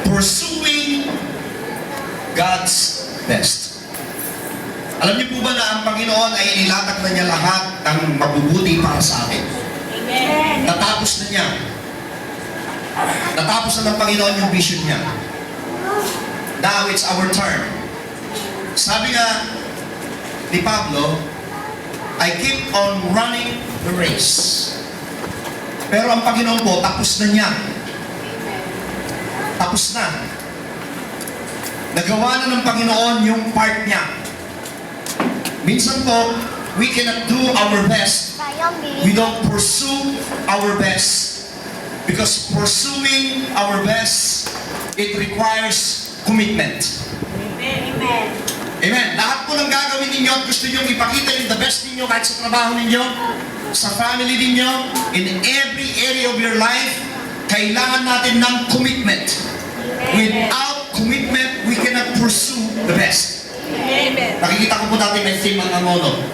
Pursuing God's best. Alam niyo po ba na ang Panginoon ay inilatag na niya lahat ng mabubuti para sa atin? Amen. Natapos na niya. Natapos na ng Panginoon yung vision niya. Now it's our turn. Sabi nga ni Pablo, I keep on running the race. Pero ang Panginoon po, tapos na niya. Tapos na. Nagawa na ng Panginoon yung part niya. Minsan po, we cannot do our best. We don't pursue our best. Because pursuing our best, it requires commitment. Amen. Amen. Lahat po ng gagawin ninyo at gusto nyo ipakita yung the best ninyo kahit sa trabaho ninyo, sa family ninyo, in every area of your life, kailangan natin ng commitment. Without commitment, we cannot pursue the best. Amen. Nakikita ko po natin may theme ang Angono.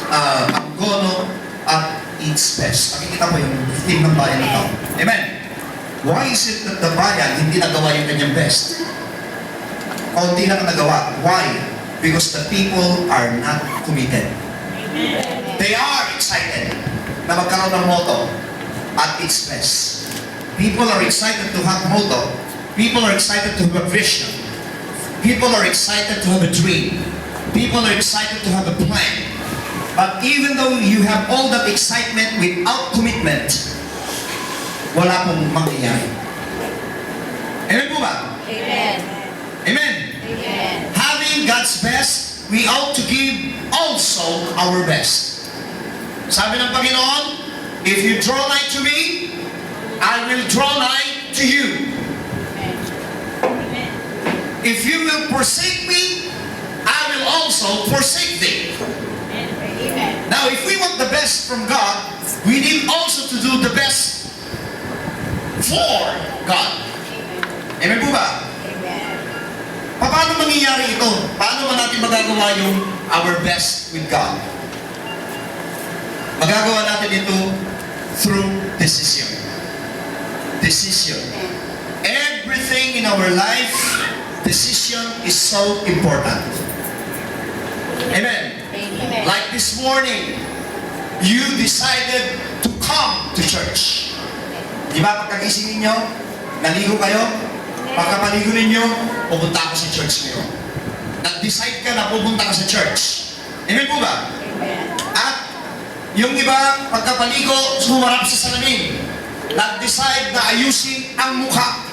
Angono at its best. Nakikita po yung theme ng bayan nito. Amen. Why is it that the bayan hindi nagawa yung kanyang best? Kaunti lang nagawa. Why? Because the people are not committed. They are excited na magkaroon ng motto at its best. People are excited to have motto. People are excited to have a vision. People are excited to have a dream. People are excited to have a plan. But even though you have all that excitement without commitment, wala pong mangyayari. Amen po ba? Amen. Amen. Amen. Having God's best, we ought to give also our best. Sabi ng Panginoon, if you draw nigh to me, I will draw nigh to you. If you will forsake me, I will also forsake thee. Amen. Now, if we want the best from God, we need also to do the best for God. Amen po ba? Amen. Paano mangyayari ito? Paano ba natin magagawa yung our best with God? Magagawa natin ito through decision. Decision. Everything in our life, decision is so important. Amen. Amen. Like this morning, you decided to come to church. Di ba pagkagising ninyo, naligo kayo, pagkapaligo ninyo, pupunta ako sa church ngayon. Nag-decide ka na pupunta ka sa church. Amen po ba? Amen. At yung iba, pagkapaligo, sumarap sa salamin. Nag-decide na ayusin ang mukha.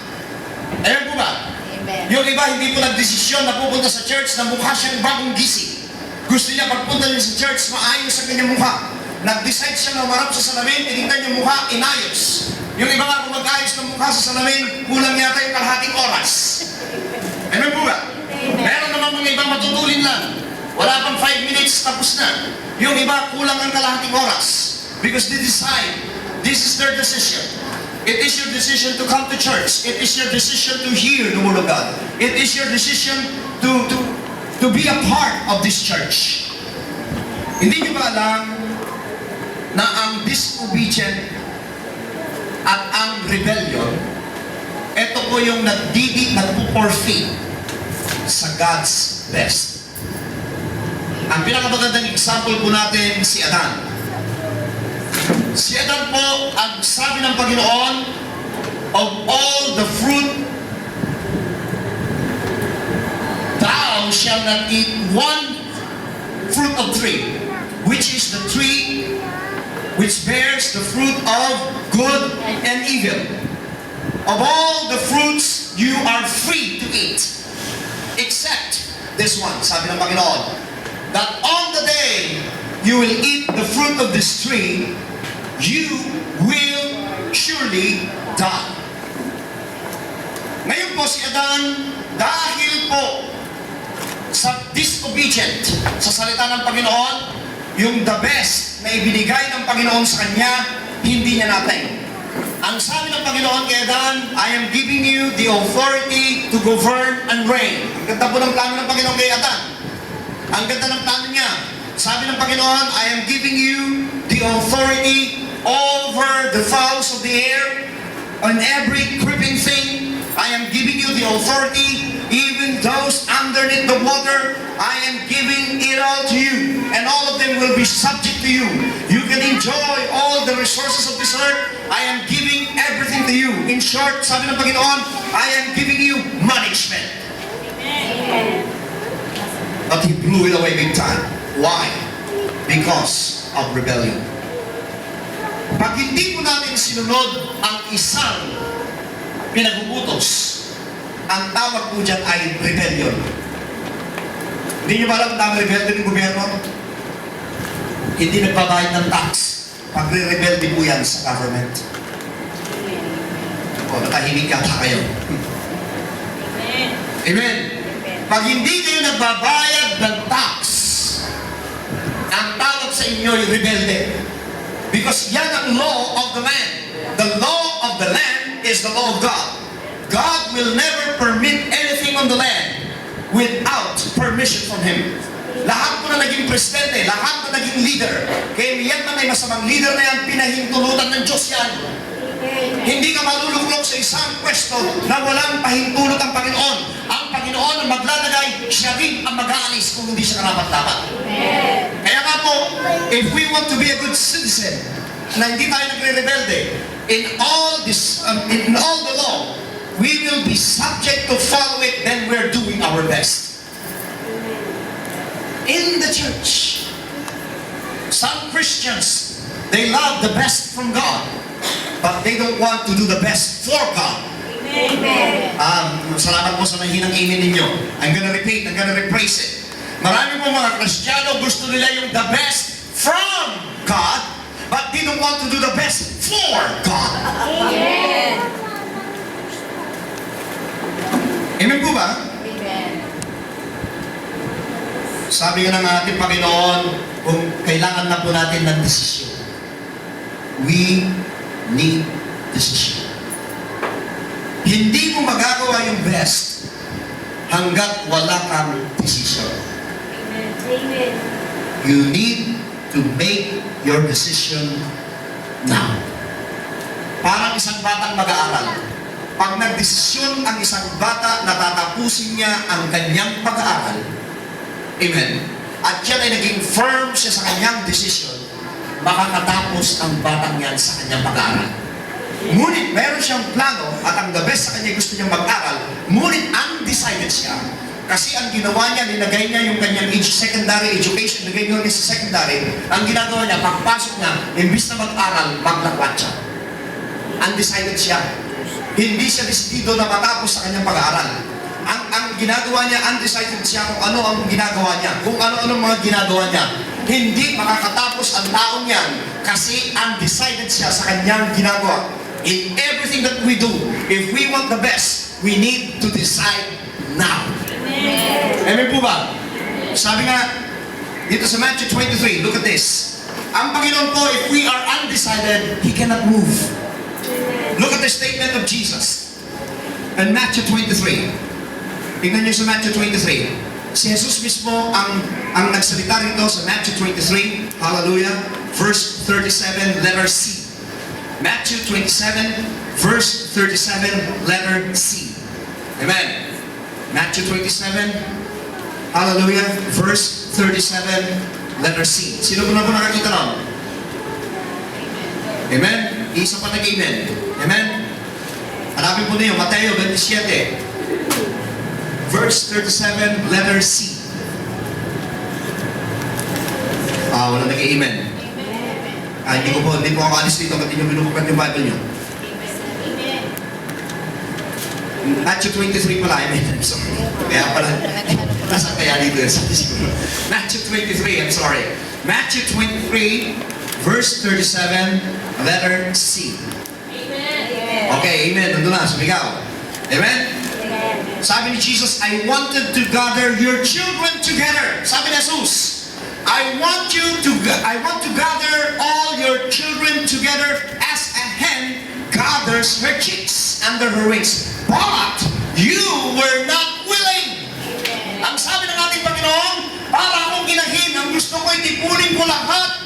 Amen po ba? Amen. Yung iba, hindi po nagdesisyon na pupunta sa church na mukha siyang bagong gising. Gusto niya pagpunta niya sa church, maayos sa kanyang mukha. Nag-decide siya na umarap sa salamin, tinignan yung mukha, inayos. Yung iba nga, kung mag-ayos ng mukha sa salamin, kulang yata yung kalahating oras. Amen po ba? Amen. Meron naman mga iba matutulin lang. Wala pang 5 minutes, tapos na. Yung iba, kulang ang kalahating oras. Because they decide, this is their decision. It is your decision to come to church. It is your decision to hear the Word of God. It is your decision to be a part of this church. Hindi nyo ba alam na ang disobedient at ang rebellion, ito po yung nagpo-forfeit sa God's best. Ang pinakamagandang example po natin si Adan. Si Adan po, ang sabi ng Panginoon, of all the fruit, thou shalt not eat one fruit of tree, which is the tree which bears the fruit of good and evil. Of all the fruits, you are free to eat, except this one, sabi ng Panginoon, that on the day you will eat the fruit of this tree, you will surely die. Ngayon po si Adan, dahil po sa disobedient sa salita ng Panginoon, yung the best na ibinigay ng Panginoon sa kanya, hindi niya natin. Ang sabi ng Panginoon kay Adan, I am giving you the authority to govern and reign. Ang ganda po ng plano ng Panginoon kay Adan. Ang ganda ng plano niya. Sabi ng Panginoon, I am giving you the authority over the fowls of the air, on every creeping thing. I am giving you the authority, even those underneath the water, I am giving it all to you. And all of them will be subject to you. You can enjoy all the resources of this earth. I am giving everything to you. In short, sabi ng Panginoon, I am giving you management. Amen. But he blew it away big time. Why? Because of rebellion. Pag hindi po natin sinunod ang isang pinag-uutos, ang tawag po dyan ay rebellion. Hindi nyo ba alam ang rebellion ng gobyerno? Hindi nagbabayad ng tax. Pagre-rebelde po yan sa government. O, nakahimik yata kayo. Amen. Amen. Pag hindi kayo nagbabayad ng tax, ang tawag sa inyo ay rebelde. Because yan ang law of the land. The law of the land is the law of God. God will never permit anything on the land without permission from Him. Lahat po na naging presidente, lahat na naging leader, kaya yan man ay masamang leader na yan, pinahintulutan ng Diyos yan. Hindi ka maluluklok sa isang pwesto na walang pahintulot ang Panginoon. Ang Panginoon ang maglalagay, siya rin ang mag-aalis kung hindi siya karapat-dapat. Kaya nga po, if we want to be a good citizen, na hindi tayo nagre-rebelde, in all the law, we will be subject to follow it, then we're doing our best. In the church, some Christians, they love the best from God, but they don't want to do the best for God. Amen. Salamat po sa nahinang amen ninyo. I'm gonna repeat, I'm gonna rephrase it. Marami po mga Kristiyano gusto nila yung the best from God, but they don't want to do the best for God. Amen. Amen po ba? Amen. Sabi nga ng ating Panginoon, kung kailangan na po natin ng desisyon. We need decision. Hindi mo magagawa yung best hanggat wala kang decision. Amen. You need to make your decision now. Parang isang batang mag-aaral. Pag nagdesisyon ang isang bata, natatapusin niya ang kanyang pag-aaral. Amen. At yan ay naging firm siya sa kanyang desisyon, makakatapos ang batang yan sa kanyang pag-aaral. Ngunit meron siyang plano at ang the best sa kanya gusto niyang mag-aral, ngunit undecided siya. Kasi ang ginawa niya, nilagay niya yung kanyang secondary education, nilagay niya sa secondary, ang ginagawa niya, pagpasok niya, imbis na mag-aral, maglakwat siya. Undecided siya. Hindi siya desidido na matapos sa kanyang pag-aaral. Ang ginagawa niya, undecided siya kung ano ang ginagawa niya, kung ano-ano mga ginagawa niya. Hindi makakatapos ang taong yan kasi undecided siya sa kanyang ginagawa. In everything that we do, if we want the best, we need to decide now. Amen po ba? Sabi nga, dito sa Matthew 23, look at this. Ang Panginoon po, if we are undecided, He cannot move. Look at the statement of Jesus in Matthew 23. Tingnan niyo sa Matthew 23. Si Jesus mismo ang nagsalita rito sa Matthew 23. Hallelujah. Verse 37, letter C. Matthew 27, verse 37, letter C. Amen. Matthew 27, hallelujah, verse 37, letter C. Sino po na po nakakita nun? Amen? Isa pa nag-amen. Amen? Hanapin po niyo, Mateo 27, verse 37, letter C. Wala nag-amen. Hindi po ako alis dito, hindi nyo binubukan yung Bible nyo. Matthew 23 pala, amen. I'm sorry. Kaya pala, nasa kaya dito yun. Matthew 23, I'm sorry. Matthew 23, verse 37, letter C. Amen. Okay, amen. Nandun na, sumigaw. Amen? Sabi ni Jesus, I wanted to gather your children together. Sabi ni Jesus, I want to gather all your children together as a hen gathers her chicks under her wings. But you were not willing. Ang sabi ng ating Panginoon, para akong ginahin, ang gusto ko itipunin ko lahat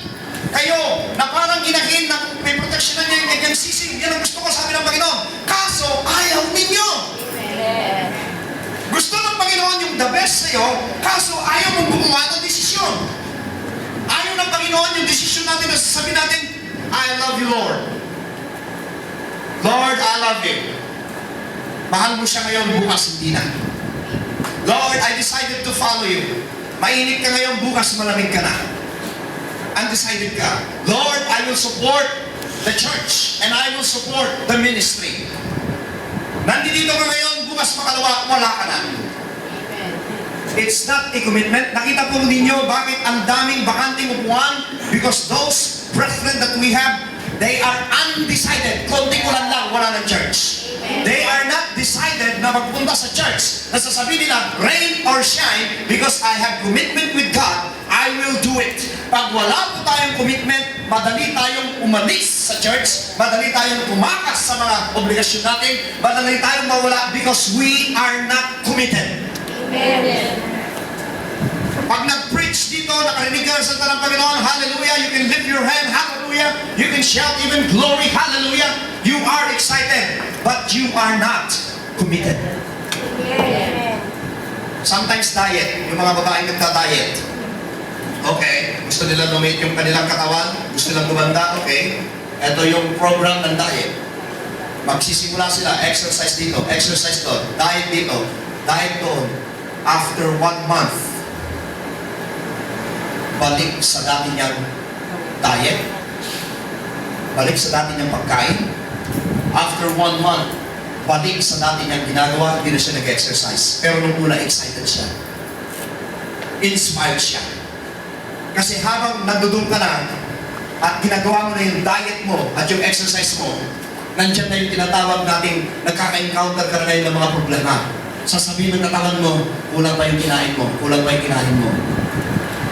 kayo na parang ginahin na may protection na niya yung kanyang sisig. Yan ang gusto ko, sabi ng Panginoon. Kaso, ayaw ninyo. Amen. sa'yo, kaso ayaw mong gumawa ng desisyon. Ayaw ng Panginoon yung desisyon natin na sasabihin natin, I love you, Lord. Lord, I love you. Mahal mo siya ngayon, bukas hindi na. Lord, I decided to follow you. Mainit ka ngayon, bukas malamig ka na. Undecided ka. Lord, I will support the church and I will support the ministry. Nandito ka ngayon, bukas makalawa, wala ka na. It's not a commitment. Nakita po ninyo bakit ang daming bakanting upuan? Because those brethren that we have, they are undecided. Konting ulan lang, wala ng church. They are not decided na magpunta sa church. Nasasabi nila, rain or shine, because I have commitment with God, I will do it. Pag wala po tayong commitment, madali tayong umalis sa church, madali tayong tumakas sa mga obligasyon natin, madali tayong mawala because we are not committed. Amen. Pag nag-preach dito, nakarinig ka sa salita ng Panginoon, hallelujah, you can lift your hand, hallelujah, you can shout even glory, hallelujah, you are excited, but you are not committed. Amen. Sometimes diet, yung mga babaeng nagda-diet. Okay, gusto nila lumit yung kanilang katawan, gusto nilang gumanda, okay. Ito yung program ng diet. Magsisimula sila, exercise dito, exercise doon, diet dito, diet doon. After 1 month, balik sa dati niyang diet, balik sa dati niyang pagkain. After 1 month, balik sa dati niyang ginagawa, hindi na siya nag-exercise. Pero nung una, excited siya. Inspired siya. Kasi habang nandudong ka na, at ginagawa mo na yung diet mo at yung exercise mo, nandiyan na yung tinatawag natin, nagkaka-encounter ka na ngayon ng mga problema. Sasabihin ng katawan mo, kulang pa yung kinain mo, kulang pa yung kinain mo.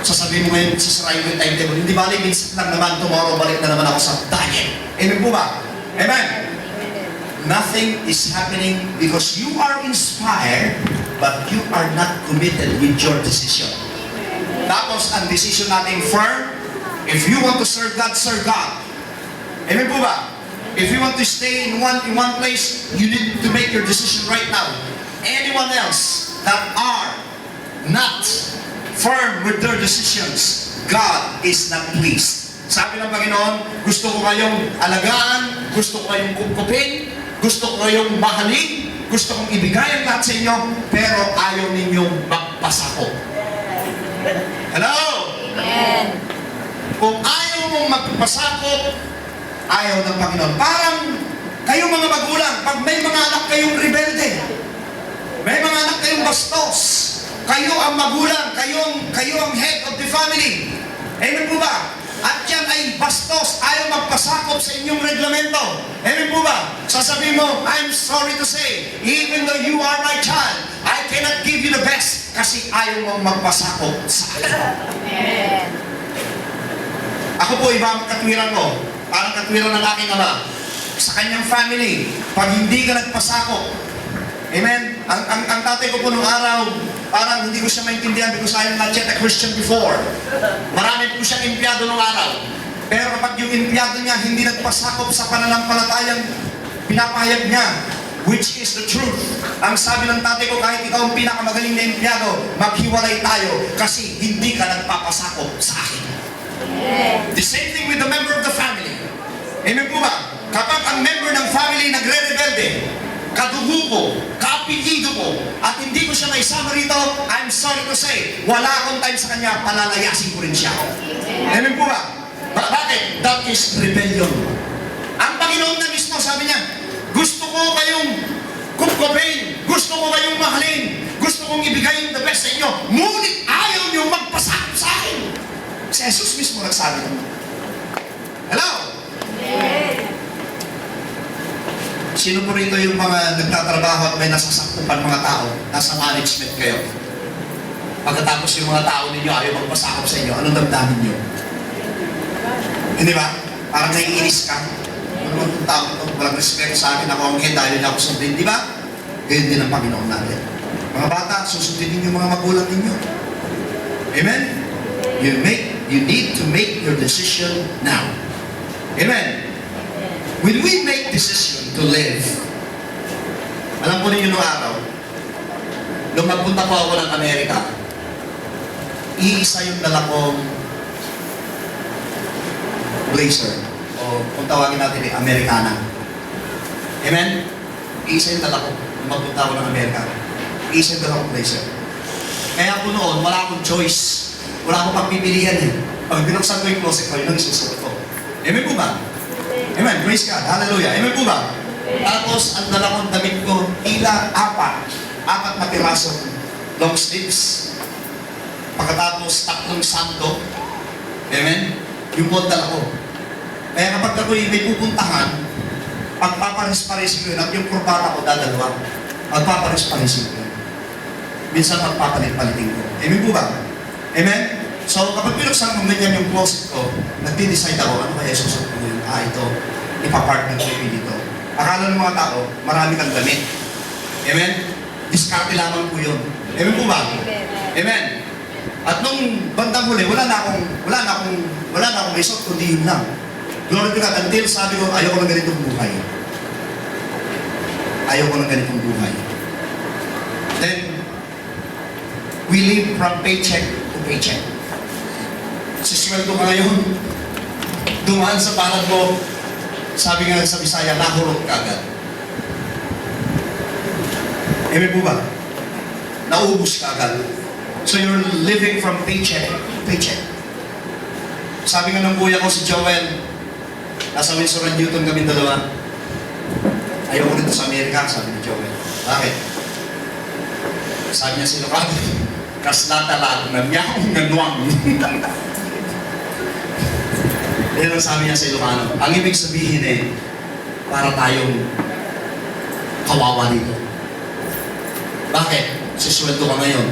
Sasabihin mo ngayon, sisirain mo yung timetable. Hindi bali, minsan lang naman, tomorrow, balik na naman ako sa diet. Amen po ba? Amen? Nothing is happening because you are inspired, but you are not committed with your decision. Tapos, ang decision natin firm, if you want to serve God, serve God. Amen po ba? If you want to stay in one place, you need to make your decision right now. Anyone else that are not firm with their decisions, God is not pleased. Sabi ng Panginoon, gusto ko kayong alagaan, gusto ko kayong kupkupin, gusto ko kayong mahalin, gusto kong ibigay ang lahat sa inyo, pero ayaw ninyong magpasako. Hello? Amen. Kung ayaw mong magpasako, ayaw ng Panginoon. Parang kayong mga magulang, pag may mga anak kayong rebelde, may mga anak kayong bastos, kayo ang magulang, kayo ang head of the family. Amen po ba? At yan ay bastos, ayaw magpasakop sa inyong reglamento. Amen po ba? Sasabihin mo, I'm sorry to say, even though you are my child, I cannot give you the best kasi ayaw mong magpasakop sa akin. Amen. Ako po, iba ang katwiran ko. Parang katwiran ng aking ama. Sa kanyang family, pag hindi ka nagpasakop, amen? Ang tatay ko po nung araw, parang hindi ko siya maintindihan because I am not yet a Christian before. Marami po siyang empleyado nung araw. Pero kapag yung empleyado niya hindi nagpasakop sa pananampalatayang pinapahayag niya, which is the truth. Ang sabi ng tatay ko, kahit ikaw ang pinakamagaling na empleyado, maghiwalay tayo kasi hindi ka nagpapasakop sa akin. The same thing with the member of the family. Amen po ba? Kapag ang member ng family nagre-rebelde, kadugo ko, kaapelido ko, at hindi ko siya maisama rito, I'm sorry to say, wala akong time sa kanya, palalayasin ko rin siya. Amen po ba? Bakit? That is rebellion. Ang Panginoon na mismo, sabi niya, gusto ko kayong kupkupin, gusto ko kayong mahalin, gusto kong ibigay the best sa inyo, ngunit ayaw niyo magpasakop sa akin. Si Jesus mismo nagsabi naman. Hello? Sino po rito yung mga nagtatrabaho at may nasasakupan mga tao? Nasa management kayo. Pagkatapos yung mga tao ninyo ayaw magpasakop sa inyo, anong damdamin nyo? Hindi ba? Parang naiinis ka. Ano itong tao ito? Walang respeto sa akin, ako ang head, ayaw niya ako sundin. Di ba? Ganyan din ang Panginoon natin. Mga bata, susundin ninyo mga magulang ninyo. Amen? You need to make your decision now. Amen? When we make decision to live, alam po ninyo nung araw, nung magpunta po ako ng Amerika, iisa yung dala kong blazer. O kung tawagin natin Americana. Amen? Iisa yung dala ko nung magpunta ako ng Amerika. Iisa yung dala kong blazer. Kaya po noon, wala akong choice. Wala akong pagpipilian eh. Pag binuksan ko yung closet ko, yun ang isusuot ko. Amen po ba? Amen. Praise God. Hallelujah. Amen po ba? Tapos, ang dala kong damit ko, tila apat na piraso, long sleeves. Pagkatapos, 3 santo. Amen? Yung po ang dala ko. Kaya kapag ako'y may pupuntahan, pagpaparis-parisin ko yun, at yung kurbata ko dadalawa, pagpaparis-parisin ko yun. Minsan pagpapalit-palitin ko. Amen po ba? Amen? So, kapag pinuksan ko ganyan yung closet ko, nagdi-decide ako, ano kaya susunod ko yun? Ito, ipapartner ko yung dito. Akala ng mga tao, marami kang damit. Amen? Diskarte lamang po yun. Amen po ba? Amen? At nung bandang huli, wala na akong resort, kundi yun lang. Glory to God, until sabi ko, ayaw ko ng ganitong buhay. Ayaw ko ng ganitong buhay. Then, we live from paycheck to paycheck. Sisweldo ka ngayon, dumaan sa palad mo, sabi nga sa Bisaya, nahurot ka agad. Amen po ba? Naubos ka agad. So you're living from paycheck to paycheck. Sabi nga ng kuya ko si Joel, nasa Winsor & Newton kami dalawa. Ayaw ko dito sa Amerika, sabi ni Joel. Bakit? Sabi niya si Lucado, kaslatalag na miyakong ganwang. Yan ang sabi niya sa Ilocano. Ang ibig sabihin para tayong kawawa dito. Bakit? Sisweldo ka ngayon.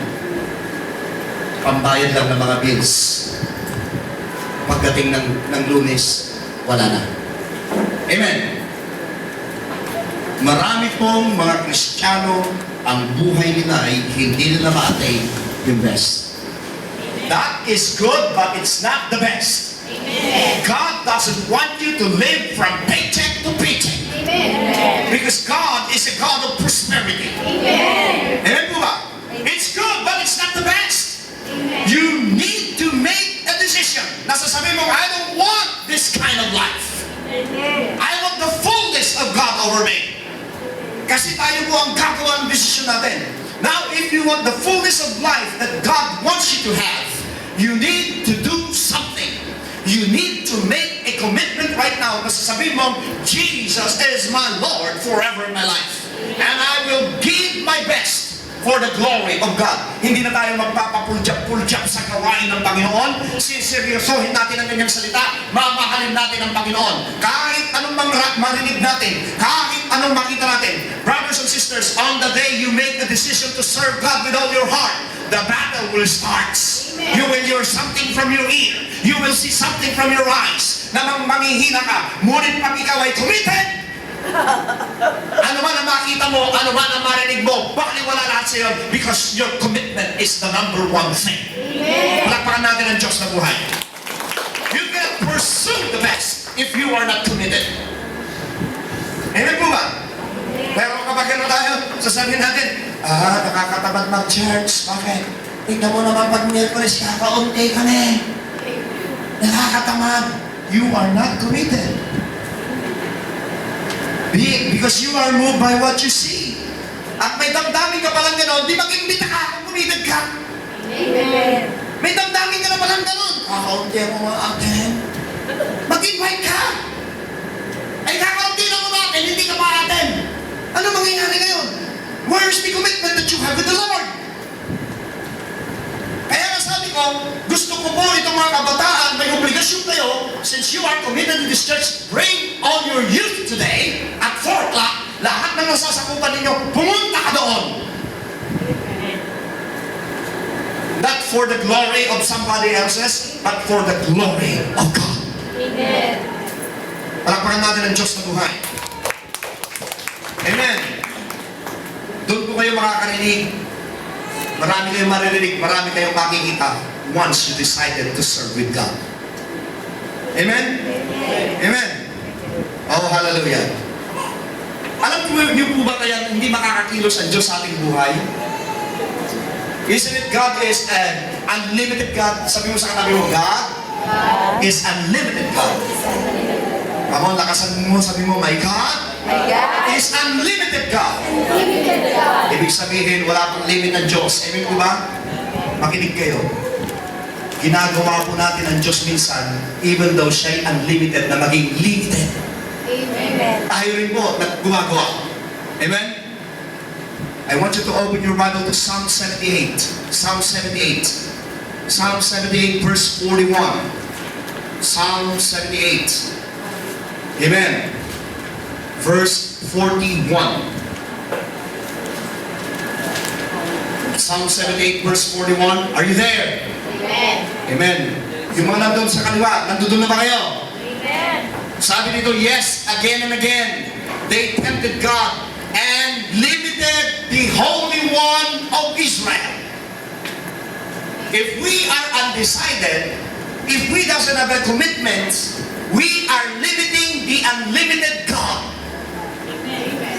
Pambayad lang ng mga bills. Pagdating ng Lunes, wala na. Amen. Marami pong mga Kristiyano, ang buhay nila ay hindi nila ma-attain yung best. That is good, but it's not the best. Amen. God doesn't want you to live from paycheck to paycheck. Amen. Because God is a God of prosperity. Amen. Amen po ba? It's good, but it's not the best. Amen. You need to make a decision. Nasasabi mo, I don't want this kind of life. Amen. I want the fullness of God over me. Kasi tayo po ang gagawa ng decision natin. Now, if you want the fullness of life that God wants you to have, you need to do something. You need to make a commitment right now. Nasasabihin mo, Jesus is my Lord forever in my life. And I will give my best for the glory of God. Hindi na tayo magpapapuljap-puljap sa gawain ng Panginoon. Siseryosohin natin ang kanyang salita. Mamahalin natin ang Panginoon. Kahit anong marinig natin, kahit anong makita natin. Brothers and sisters, on the day you make the decision to serve God with all your heart, the battle will start. Amen. You will hear something from your ear. You will see something from your eyes na manghihina ka. Ngunit pag ikaw ay committed, ano man ang makita mo, ano man ang marinig mo, baliwala lahat sa iyo because your commitment is the number one thing. Amen. Palakpakan natin ang Diyos na buhay. You cannot pursue the best if you are not committed. Amen po ba? Pero kapag ano tayo, sasabihin natin, nakakatamad mag-church. Bakit? Tingnan mo naman pag Miyerkules, kakaunti kami. Nakakatamad. You are not committed. Because you are moved by what you see. At may damdamin ka palang gano'n, di mag-imbita ka kung committed ka. Amen. May damdamin ka na palang gano'n. Kakaunti ako mga atin. Mag-invite ka. Ay kakaunti na mga atin, hindi ka pa atin. Ano mangyayari ngayon? Where's the commitment that you have with the Lord? Kaya nga sabi ko, gusto ko po itong mga kabataan, may obligasyon kayo, since you are committed to this church, bring all your youth today at 4 o'clock, lahat ng nasasakupan ninyo, pumunta ka doon. Not for the glory of somebody else's, but for the glory of God. Amen. Palakpakan natin ang Diyos na buhay. Amen. Doon po kayo makakarinig. Marami kayong maririnig, marami kayong makikita once you decided to serve with God. Amen? Amen? Oh, hallelujah. Alam niyo po ba kaya hindi makakakilos ang Diyos sa ating buhay? Isn't it God is an unlimited God? Sabi mo sa katabi mo, God is unlimited God. Come on, lakasan mo, sabi mo, my God My God is unlimited God. limited God. Ibig sabihin, wala pang limit ng Diyos. Amen po ba? Makinig kayo. Ginagawa po natin ang Diyos minsan, even though siya'y unlimited, na maging limited. Amen. Tayo rin po na gumagawa. Amen? I want you to open your Bible to Psalm 78. Psalm 78. Psalm 78 verse 41. Psalm 78. Amen. Verse 41. Psalm 78 verse 41. Are you there? Amen. Amen. Yung mga nandun sa kaliwa, nandun na ba kayo? Amen. Sabi dito, yes, again and again, they tempted God and limited the Holy One of Israel. If we are undecided, if we doesn't have a commitment, we are limiting the unlimited God. Amen.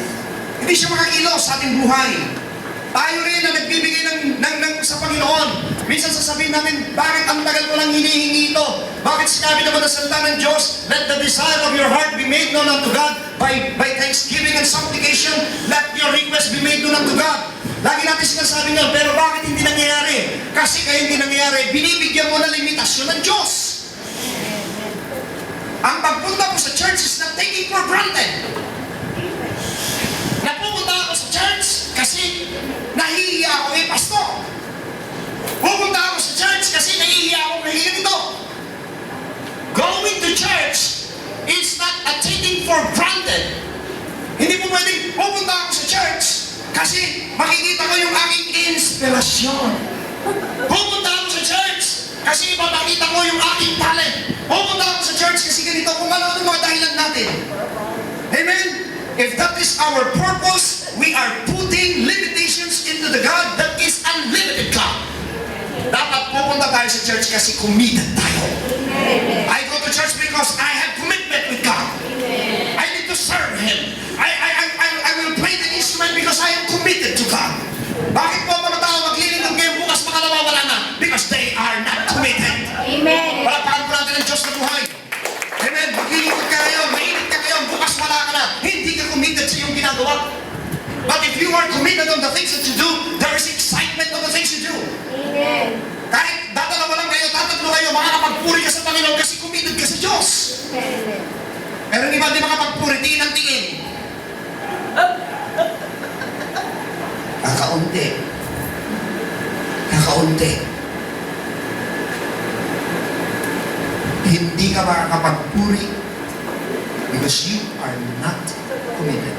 Hindi siya makakilos sa ating buhay. Tayo rin na nagbibigay sa Panginoon. Minsan sasabihin natin, bakit ang tagal ko lang hinihingi ito? Bakit sinabi naman ng salita ng Diyos, let the desire of your heart be made known unto God by thanksgiving and supplication, let your request be made known unto God. Lagi natin sinasabi nga, pero bakit hindi nangyayari? Kasi kaya hindi nangyayari, binibigyan mo na limitasyon ng Diyos. Ang pagpunta ko sa church is not taking for granted. Napupunta ako sa church kasi nahihiya ako pastor. Pupunta ako sa church kasi nahihiya ako kay ganito. Going to church is not a taking for granted. Hindi po pwedeng pupunta ako sa church kasi makikita ko yung aking inspirasyon. Pupunta ako sa church kasi ipapakita ko yung aking talent. Pupunta ako sa church kasi ganito kung ano mga dahilan natin. Amen? If that is our purpose, we are putting limitations into the God that is unlimited God. Dapat pupunta tayo sa church kasi committed tayo. Amen. I go to church because I have commitment with God. Amen. I need to serve Him. I will play the instrument because I am committed to God. Bakit po mga tao maglilingkod ngayon bukas makalawa wala na? Because they are not committed. Amen. Wala pa po natin ang Diyos na buhay. Amen. Maglilingkod ka ngayon, mainit ka ngayon, bukas wala ka na. Hindi ka committed sa iyong ginagawa. But if you are committed on the things that you do, there is excitement on the things you do. Amen. Kahit dadalawa lang kayo, tatatlo kayo, makakapagpuri ka sa Panginoon kasi committed ka sa Diyos. Amen. Pero hindi ba di makapagpuri, tingin ang tingin. Kakaunti. Kakaunti. Hindi ka makakapagpuri because you are not committed.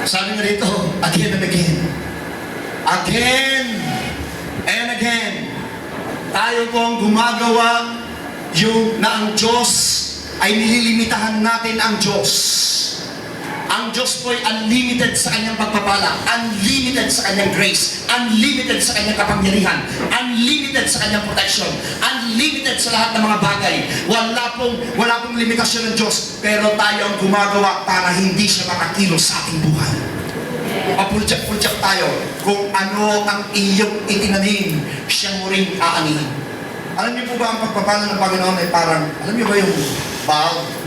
Sabi nga dito, again and again. Again and again. Tayo pong gumagawa yung na ang Diyos ay nililimitahan natin ang Diyos. Ang Diyos po ay unlimited sa kanyang pagpapala, unlimited sa kanyang grace, unlimited sa kanyang kapangyarihan, unlimited sa kanyang protection, unlimited sa lahat ng mga bagay. Wala pong limitasyon ng Diyos, pero tayo ang gumagawa para hindi siya makakilos sa ating buhay. Papultsak-pultsak tayo kung ano ang iyong itinanim, siya mo rin aanihin. Alam niyo po ba ang pagpapala ng Panginoon ay parang, alam niyo ba yung valve?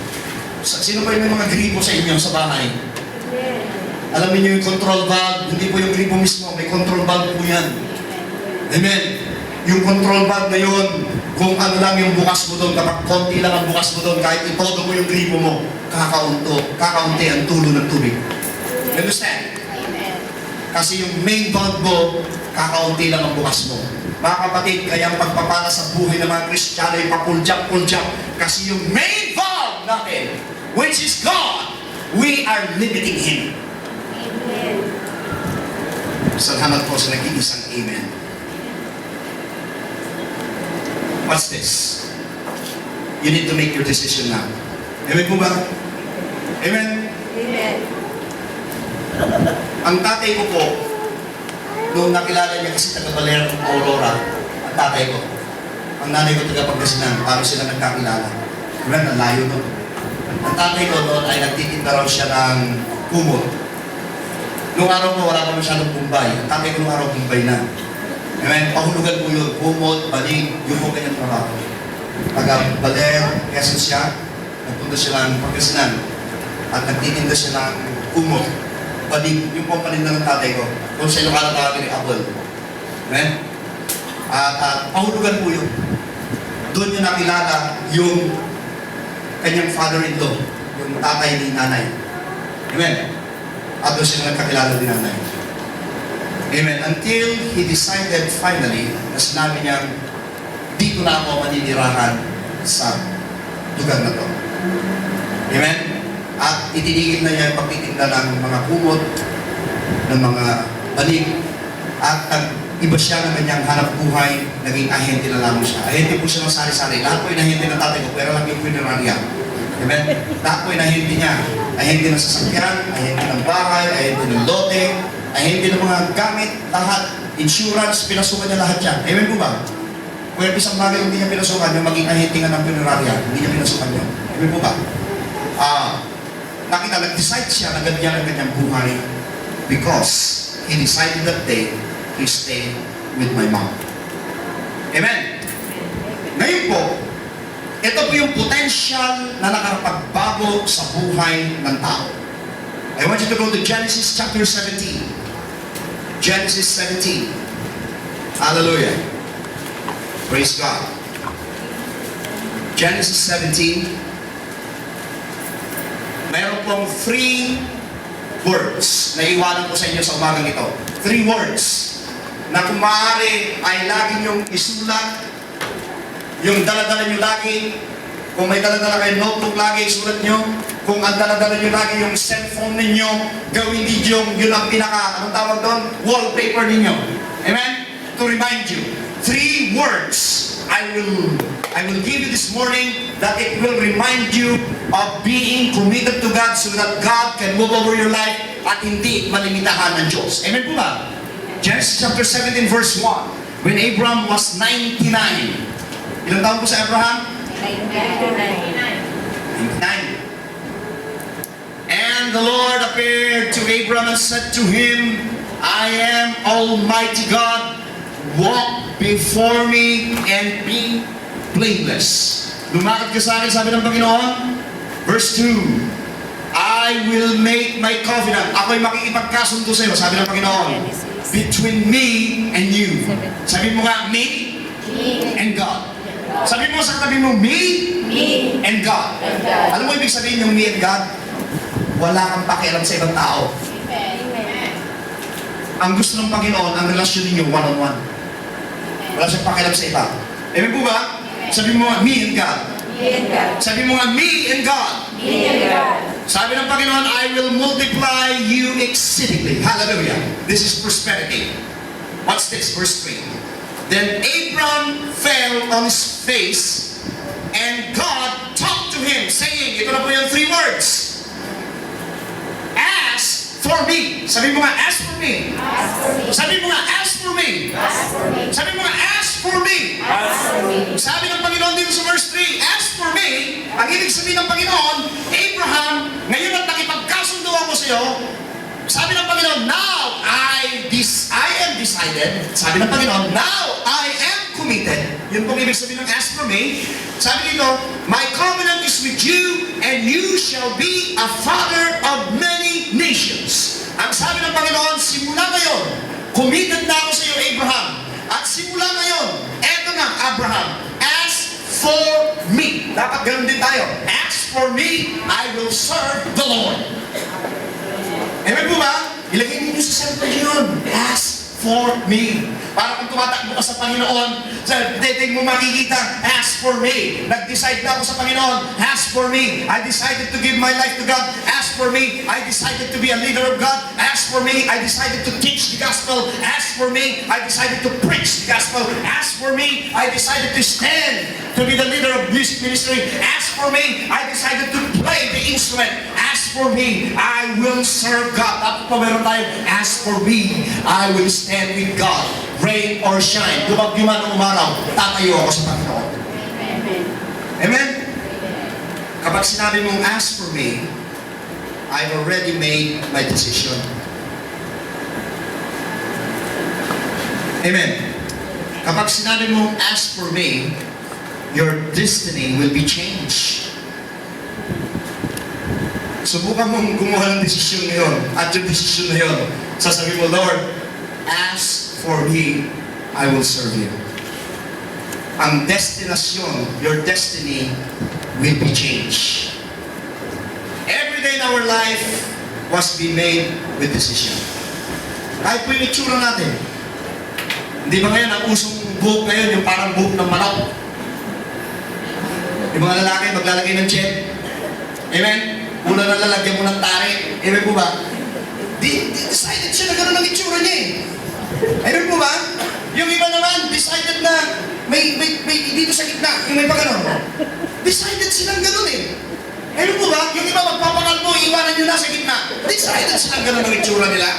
Sino ba yung may mga gripo sa inyo sa bahay? Alam niyo yung control valve, hindi po yung gripo mismo, may control valve po yan. Amen. Yung control valve na yun, kung ano lang yung bukas mo doon, kapag konti lang ang bukas mo doon, kahit itodo mo yung gripo mo, kakaunti ang tulo ng tubig. Understand? Kasi yung main valve mo, kakaunti lang ang bukas mo. Mga kapatid, kaya ang pagpapala sa buhay ng mga Kristiyano ay papulyak-pulyak. Kasi yung main valve natin, which is God, we are limiting Him. Amen. Salamat po sa nag-iisang Amen. What's this? You need to make your decision now. Amen po ba? Amen? Amen. Ang tatay ko po, noong nakilala niya kasi taga-Baler, Aurora, ang tatay ko. Ang nanay ko taga-Pangasinan, paano sila nagkakilala? Diba, nalayo doon. Ang tatay ko noon ay nagtitinda raw siya ng kumot. Noong araw po, wala pa masyadong Bombay. Ang tatay ko noong araw, Bombay na. Amen? Pahulugan po yun. Bumot, balig, yung po kanyang trabaho. Taga Baler, Quezon siya, nagpunta sila ng Pangasinan. At nagtitinda sila ng kumot. Balig, yung po ang paninda ng tatay ko. Kung sa Ilocano tawagin ni Apple. Amen? At pahulugan po yun. Doon niyo nakilala yung kanyang father-in-law, yung tatay ni nanay. Amen? At doon sila nagkakilala din nanay. Amen. Until he decided finally, na sinabi niya, dito na ako maninirahan sa lugar na to. Amen? At itinigil na niya yung pagtitinda ng mga kumot, ng mga banig, at iba siya ng kanyang hanap buhay, naging ahente na lamang siya. Ahente po siya ng sari-sari. Lahat po inahente ng tatay ko, pero lang yung funerarya. Amen? Lahat po inahente niya. Ahente ng sasakyan, ahente ng bahay, ahente ng lote, ahente ng mga gamit, lahat. Insurance, pinasukan niya lahat yan. Amen po ba? Kung yung isang bagay hindi niya pinasukan, yung maging ahente nga ng funerarya, hindi niya pinasukan yun. Amen po ba? Nakita, nag-decide siya na ganyan ang kanyang buhay because he decided that day to stay with my mom. Amen? Ngayon po, ito po yung potential na nakapagbago sa buhay ng tao. I want you to go to Genesis chapter 17. Genesis 17. Hallelujah. Praise God. Genesis 17. Mayroon pong 3 words na iwanan ko sa inyo sa umagang ito. 3 words na kung maaari ay lagi niyong isulat. Yung dala-dala nyo lagi, kung may dala-dala kayo notebook lagi, isulat nyo. Kung ang dala-dala nyo lagi yung cellphone ninyo, gawin ninyo yun ang pinaka, anong tawag doon? Wallpaper ninyo. Amen? To remind you, 3 words I will give you this morning that it will remind you of being committed to God so that God can move over your life at hindi malimitahan ng Diyos. Amen po ba? Genesis chapter 17 verse 1. When Abraham was 99. Ilang taon po sa Abraham? 99. And the Lord appeared to Abraham and said to him, I am Almighty God, walk before me and be blameless. Lumakad ka sa akin, sabi ng Panginoon. Verse 2, I will make my covenant. Ako'y makikipagkasundo sa iyo, sabi ng Panginoon. Between me and you. Sabi mo nga, me and God. Sabi mo sa katabi mo, me and God. Alam mo ibig sabihin yung me and God? Wala kang pakialam sa ibang tao. Ang gusto ng Panginoon, ang relasyon ninyo one-on-one. Wala siyang pakialam sa iba. Amen po ba? Sabi mo nga, me and God. Sabi mo nga, me and God. Sabi ng Panginoon, I will multiply you exceedingly. Hallelujah. This is prosperity. What's this? Verse 3. Then Abram fell on his face, and God talked to him, saying, ito na po yung 3 words. Ask for me. Sabi mo nga, ask for me. Sabi mo nga, ask for me. Sabi mo nga, ask for me. Sabi ng Panginoon dito sa verse 3, ask for me. Ang ibig sabihin ng Panginoon, Abraham, ngayon at nakipagkasundo ako sa iyo, sabi ng Panginoon, now I am decided. Sabi ng Panginoon, now I am committed. Yun pong ibig sabihin ng ask for me. Sabi dito, my covenant is with you, and you shall be a father of many nations. Ang sabi ng Panginoon, simula ngayon, committed na ako sa iyo, Abraham. At simula ngayon, eto na, Abraham, ask for me. Dapat ganun din tayo. Ask for me, I will serve the Lord. Amen po ba? Ilagay ninyo sa cellphone yun. Ask for me. Para kung tumatakbo ka sa Panginoon, sa dating mo makikita, ask for me. Nag-decide na ako sa Panginoon, ask for me. I decided to give my life to God, ask for me. I decided to be a leader of God, ask for me. I decided to teach the gospel, ask for me. I decided to preach the gospel, ask for me. I decided to stand to be the leader of music ministry, ask for me. I decided to play the instrument, ask for me. I will serve God. At pa meron tayo, ask for me. I will stand with God. Rain or shine. Dumagyo man o umaraw, tatayo ako sa Panginoon. Amen? Kapag sinabi mong ask for me, I've already made my decision. Amen. Kapag sinabi mo, as for me, your destiny will be changed. Subukan mong gumawa ng desisyon ngayon. At yung desisyon na yun, sasabihin mo, Lord, as for me, I will serve you. Ang destinasyon, your destiny will be changed. Every day in our life was be made with decision. Kahit po yung itsura natin. Hindi ba ngayon, ang usong buhok ngayon, yung parang buhok ng manok? Yung mga lalaki, maglalagay ng jet. Amen? Una na lalagyan mo ng tari. Amen po ba? Decided siya na gano'n ang itsura niya eh. Amen po ba? Yung iba naman, decided na may dito sa gitna, yung may pagano'n. Decided silang gano'n eh. Amen po ba? Yung iba magpapangal mo, iwanan nyo na sa gitna. Decided silang gano'n ang itsura nila.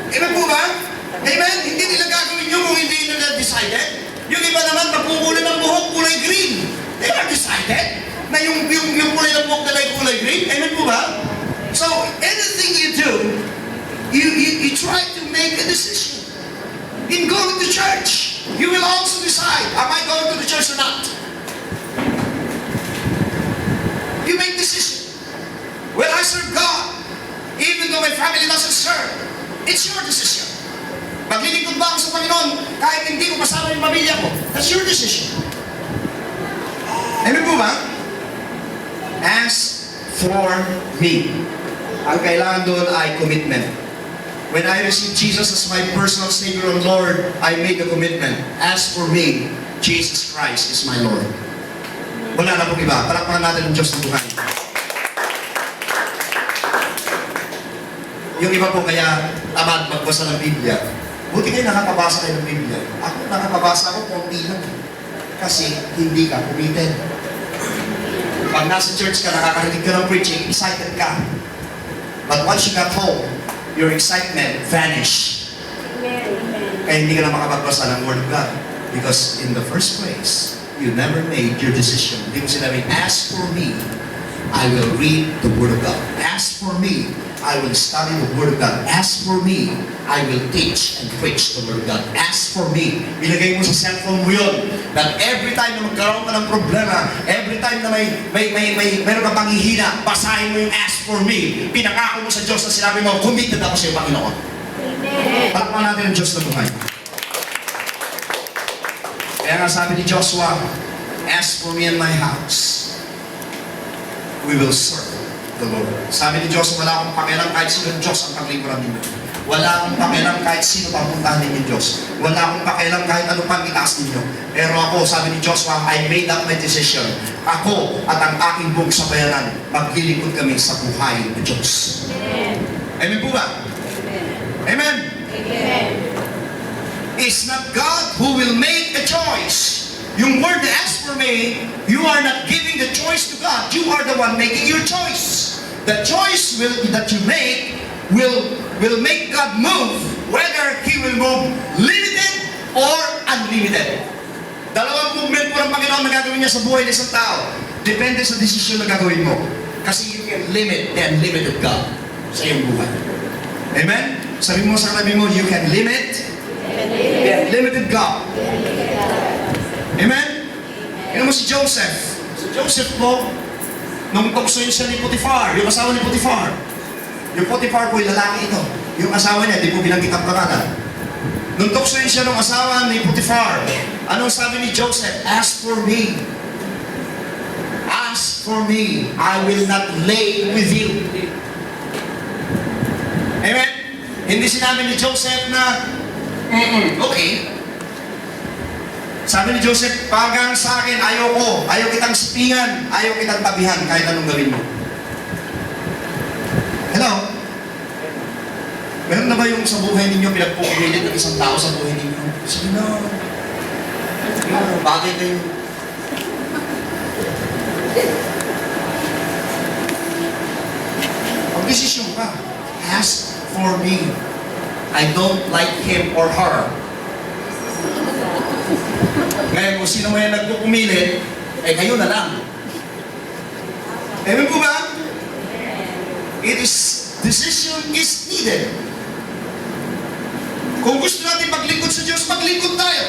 Amen po ba? Amen? Hindi nila gagawin yun kung hindi nila decided. Yung iba naman, magkukulay ng buhok, kulay green. They are decided na yung kulay ng buhok nila ay kulay green. Amen po ba? So, anything you do, you try to make a decision. In going to church, you will also decide, am I going to the church or not? You make decision. Will I serve God? Even though my family doesn't serve, it's your decision. Maglilingkod ba ako sa Panginoon kahit hindi ko kasama yung pamilya ko? That's your decision. Amen po ba? As for me, ang kailangan doon ay commitment. When I received Jesus as my personal Savior and Lord, I made a commitment. As for me, Jesus Christ is my Lord. Wala na pong iba. Palakpakan natin ang Diyos ng buhay. Yung iba po kaya tamad magbasa ng Biblia. Buti kayo nakapabasa kayo ng Biblia. Ako nakapabasa ako konti lang. Kasi hindi ka committed. Pag nasa church ka, nakakarinig ka ng preaching, excited ka. But once you got home, your excitement vanished. Amen. Kaya hindi ka na makapagbasa ng Word of God. Because in the first place, you never made your decision. Hindi mo sinabi, as for me, I will read the Word of God. As for me, I will study the Word of God. As for me, I will teach and preach the Word of God. As for me, ilagay mo sa cellphone mo yun, that every time na magkaroon ka ng problema, every time na meron ka panghihina, basahin mo yung as for me. Pinakako mo sa Diyos na sinabi mo, committed ako sa iyo, Panginoon. Amen. Palakpakan natin ang Diyos na buhay. Kaya nga sabi ni Joshua, as for me and my house, we will serve the Lord. Sabi ni Diyos, wala akong pakialam kahit sino Diyos ang paglingkuran ninyo. Wala akong pakialam kahit sino papuntahan ninyo Diyos. Wala akong pakialam kahit ano pang itaas ninyo. Pero ako, sabi ni Joshua, I made up my decision. Ako at ang aking buong sabayanan, maglilingkod kami sa buhay ng Diyos. Amen. Amen po ba? Amen? Amen. It's not God who will make a choice. Yung word na as for me, you are not giving the choice to God. You are the one making your choice. The choice that you make will make God move, whether He will move limited or unlimited. Dalawang movement po ng Panginoon na gagawin niya sa buhay ng isang tao. Depende sa desisyon na gagawin mo. Kasi you can limit the unlimited God sa iyong buhay. Amen? Sabi mo sa katabi mo, you can limit the unlimited God. Amen? Tingnan mo si Joseph. Si Joseph po, nung tuksoin siya ni Potiphar, yung asawa ni Potiphar. Yung Potiphar po, yung lalaki ito. Yung asawa niya, di po binanggit ang pangalan. Nung tuksoin siya ng asawa ni Potiphar, anong sabi ni Joseph? As for me, I will not lay with you. Amen? Hindi sinabi ni Joseph na, okay. Sabi ni Joseph, pagang sa akin, ayaw kitang sipingan, ayaw kitang tabihan, kahit anong gawin mo. Hello? Meron na ba yung sa buhay ninyo, pinagpupumilit ng isang tao sa buhay ninyo? Sige na. Bagay kayo. Pag-desisyon ka, ask for me. I don't like him or her. Ngayon, kung sino may nagpupumilit, eh kayo na lang. Amen po ba? Decision is needed. Kung gusto natin maglingkod sa Diyos, maglingkod. maglingkod tayo.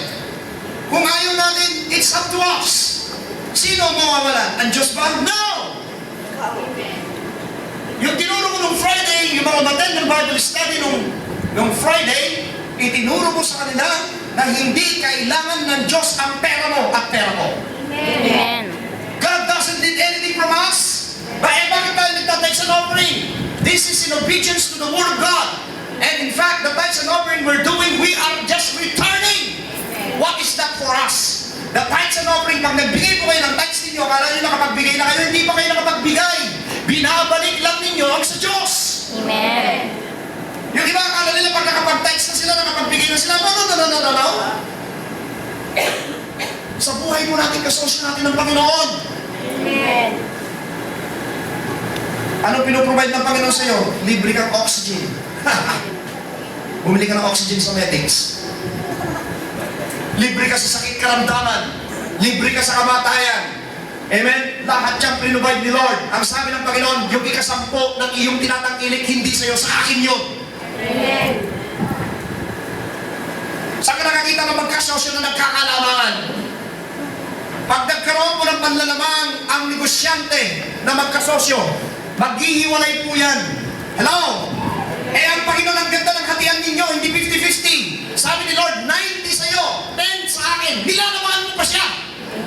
Kung ayaw natin, it's up to us. Sino ang mawawalan? Ang Diyos ba? No! Yung tinuro ko nung Friday, yung mga umattend ng Bible study nung Friday, itinuro ko sa kanila na hindi kailangan ng Diyos ang pera mo at pera mo. Amen. God doesn't need anything from us. Bakit tayo nagtatays and offering? This is in obedience to the Word of God. And in fact, the tithes and offering we're doing, we are just returning. What is that for us? The tithes and offering, pag nagbigay po kayo ng tithes ninyo, akala nyo nakapagbigay na kayo, hindi pa kayo nakapagbigay. Binabalik lang ninyo ang sa Diyos. Amen. Yung iba, akala nila pag nakapag-tithes na sila, nakapagbigay na sila. No. Sa buhay mo natin, kasosyo natin ng Panginoon. Amen. Ano pinoprovide ng Panginoon sa'yo? Libre kang oxygen. Bumili ka ng oxygen sa medics. Libre ka sa sakit karamdaman. Libre ka sa kamatayan. Amen? Lahat yan pinoprovide ni Lord. Ang sabi ng Panginoon, yung ikasampo ng iyong tinatangkilik, hindi sa'yo, sa akin yun. Amen. Saan ka nakakita ng magkasosyo na nagkakalamangan? Pag nagkaroon mo ng panlalamang ang negosyante na magkasosyo, maghihiwalay po yan. Hello? Eh ang Panginoon, ang ganda ng hatian ninyo, hindi 50-50. Sabi ni Lord, 90 sa'yo, 10 sa akin. Nilalamaan mo pa siya.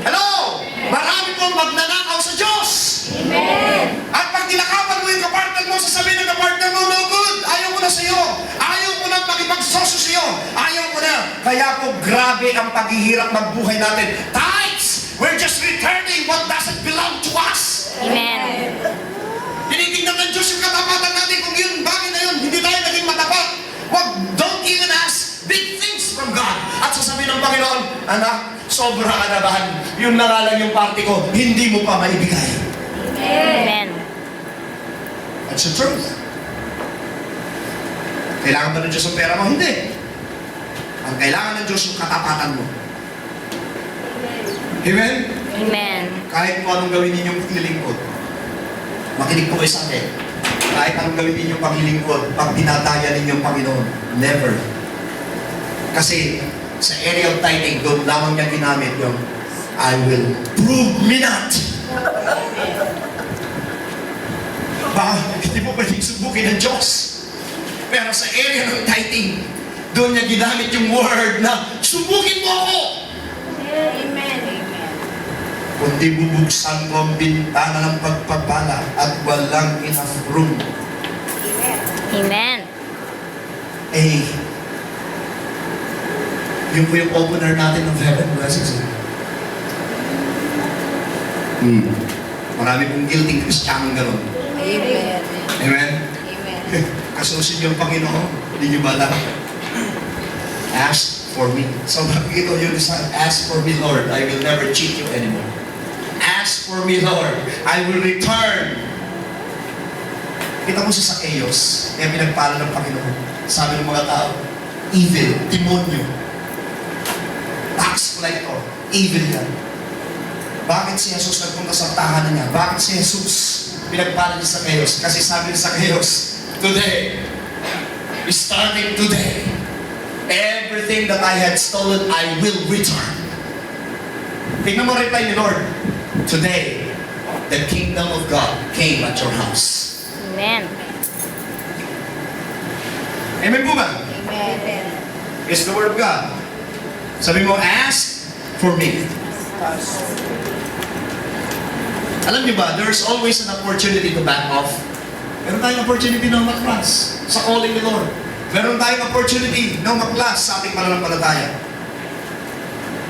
Hello? Marami pong magnanakaw sa Diyos. Amen. At pag tinakapan mo yung kapartner mo, sasabihin ng kapartner mo, no good. Ayaw ko na sa'yo. Ayaw ko na makipagsosyo sa'yo. Ayaw ko na. Kaya po, grabe ang paghihirap ng buhay natin. Tithes! We're just returning what doesn't belong to us. Amen. Tinitignan ng Diyos yung katapatan natin. Kung yun, bagay na yun, hindi tayo naging matapat. Don't even ask big things from God. At sasabihin ng Panginoon, anak, sobra ka na ba? Yun na nga lang yung party ko, hindi mo pa maibigay. Amen. That's the truth. Kailangan ba ng Diyos ang pera mo? Hindi. Ang kailangan ng Diyos yung katapatan mo. Amen? Amen. Kahit kung anong gawin ninyong paglilingkod, makinig po kayo sa akin. Kahit anong gawin ninyong paglilingkod, pag dinadaya ninyong Panginoon, never. Kasi sa area of tithing, doon lamang niya ginamit yung I will prove me not. Hindi mo pwedeng subukin ng Diyos. Pero sa area ng tithing, doon niya ginamit yung word na subukin mo ako. Amen. Kundi bubuksan ko ang bintana ng pagpapala at walang enough room. Amen. Eh, yun po yung opener natin ng heaven blessings. Marami pong guilty Christianong gano'n. Amen. Amen? Amen. Kasusin niyo ang Panginoon, hindi niyo ba alam? Ask for me. So ito yung design, ask for me, Lord. I will never cheat you anymore. Ask for me, Lord. I will return. Kita mo si Zacchaeus, kaya pinagpala ng Panginoon. Sabi ng mga tao, evil, demonyo. Tax collector, evil yan. Bakit si Jesus nagpunta sa tahanan niya? Bakit si Jesus pinagpala ni Zacchaeus? Kasi sabi ni Zacchaeus, today, starting today, everything that I had stolen, I will return. Tingnan mo reply ni Lord, today, the kingdom of God came at your house. Amen. Amen po ba? Amen. It's the word of God. Sabi mo, ask for me. Alam niyo ba, there's always an opportunity to back off. Meron tayong opportunity na maklas sa calling ni Lord. Meron tayong opportunity na maklas sa ating pananampalataya.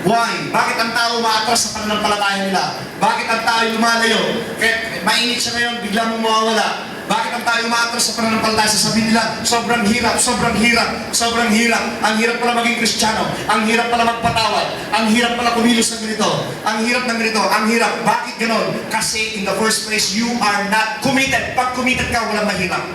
Why? Bakit ang tao umaatras sa pananampalataya nila? Bakit ang tao lumalayo? Kaya mainit siya ngayon, bigla mong mawawala. Bakit ang tayo umaatras sa pananampalataya? Sasabihin nila, sobrang hirap, sobrang hirap, sobrang hirap. Ang hirap pala maging Kristiyano. Ang hirap pala magpatawad. Ang hirap pala kumilos ng ganito. Ang hirap ng ganito. Ang hirap. Bakit ganon? Kasi in the first place, you are not committed. Pag committed ka, walang mahirap.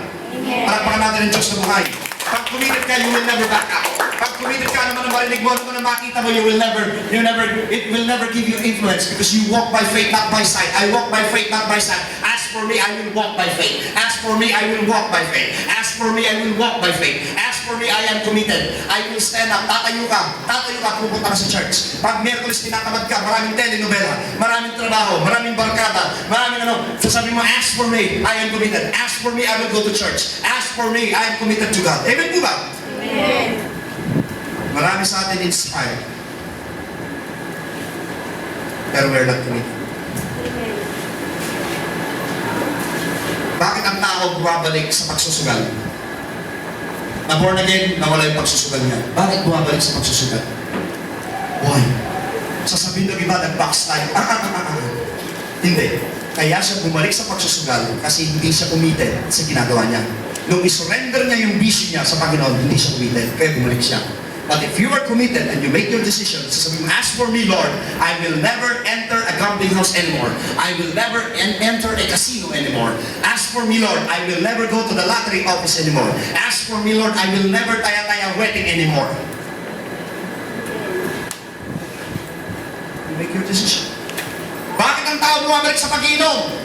Palakpakan natin ang Diyos sa buhay. Pag committed ka, you will never back up. Pag committed ka, naman ang marinig mo, naman ang makita mo, it will never give you influence because you walk by faith, not by sight. I walk by faith, not by sight. As for me, I will walk by faith. As for me, I will walk by faith. As for me, I will walk by faith. As for me, I am committed. I will stand up. Tatayo ka, pupunta ka sa church. Pag Miyerkules tinatamad ka, maraming telenovela, maraming trabaho, maraming barkada, maraming sasabihin mo, as for me, I am committed. As for me, I will go to church. As for me, I am committed to God. Amen po ba? Amen. Marami sa atin inspired. Pero we're not committed. Bakit ang tao bumabalik sa pagsusugal? Na born again, nawala yung pagsusugal niya. Bakit bumabalik sa pagsusugal? Why? Sasabihin ng iba, nag-backslide. Hindi. Kaya siya bumalik sa pagsusugal kasi hindi siya committed sa ginagawa niya. Nung isurrender niya yung vision niya sa Panginoon, hindi siya committed. Kaya bumalik siya. But if you are committed and you make your decision, sasabihin mo, as for me, Lord, I will never enter a gambling house anymore. I will never enter a casino anymore. As for me, Lord, I will never go to the lottery office anymore. As for me, Lord, I will never taya-taya wedding anymore. You make your decision. Bakit ang tao bumabalik sa pag-iinom?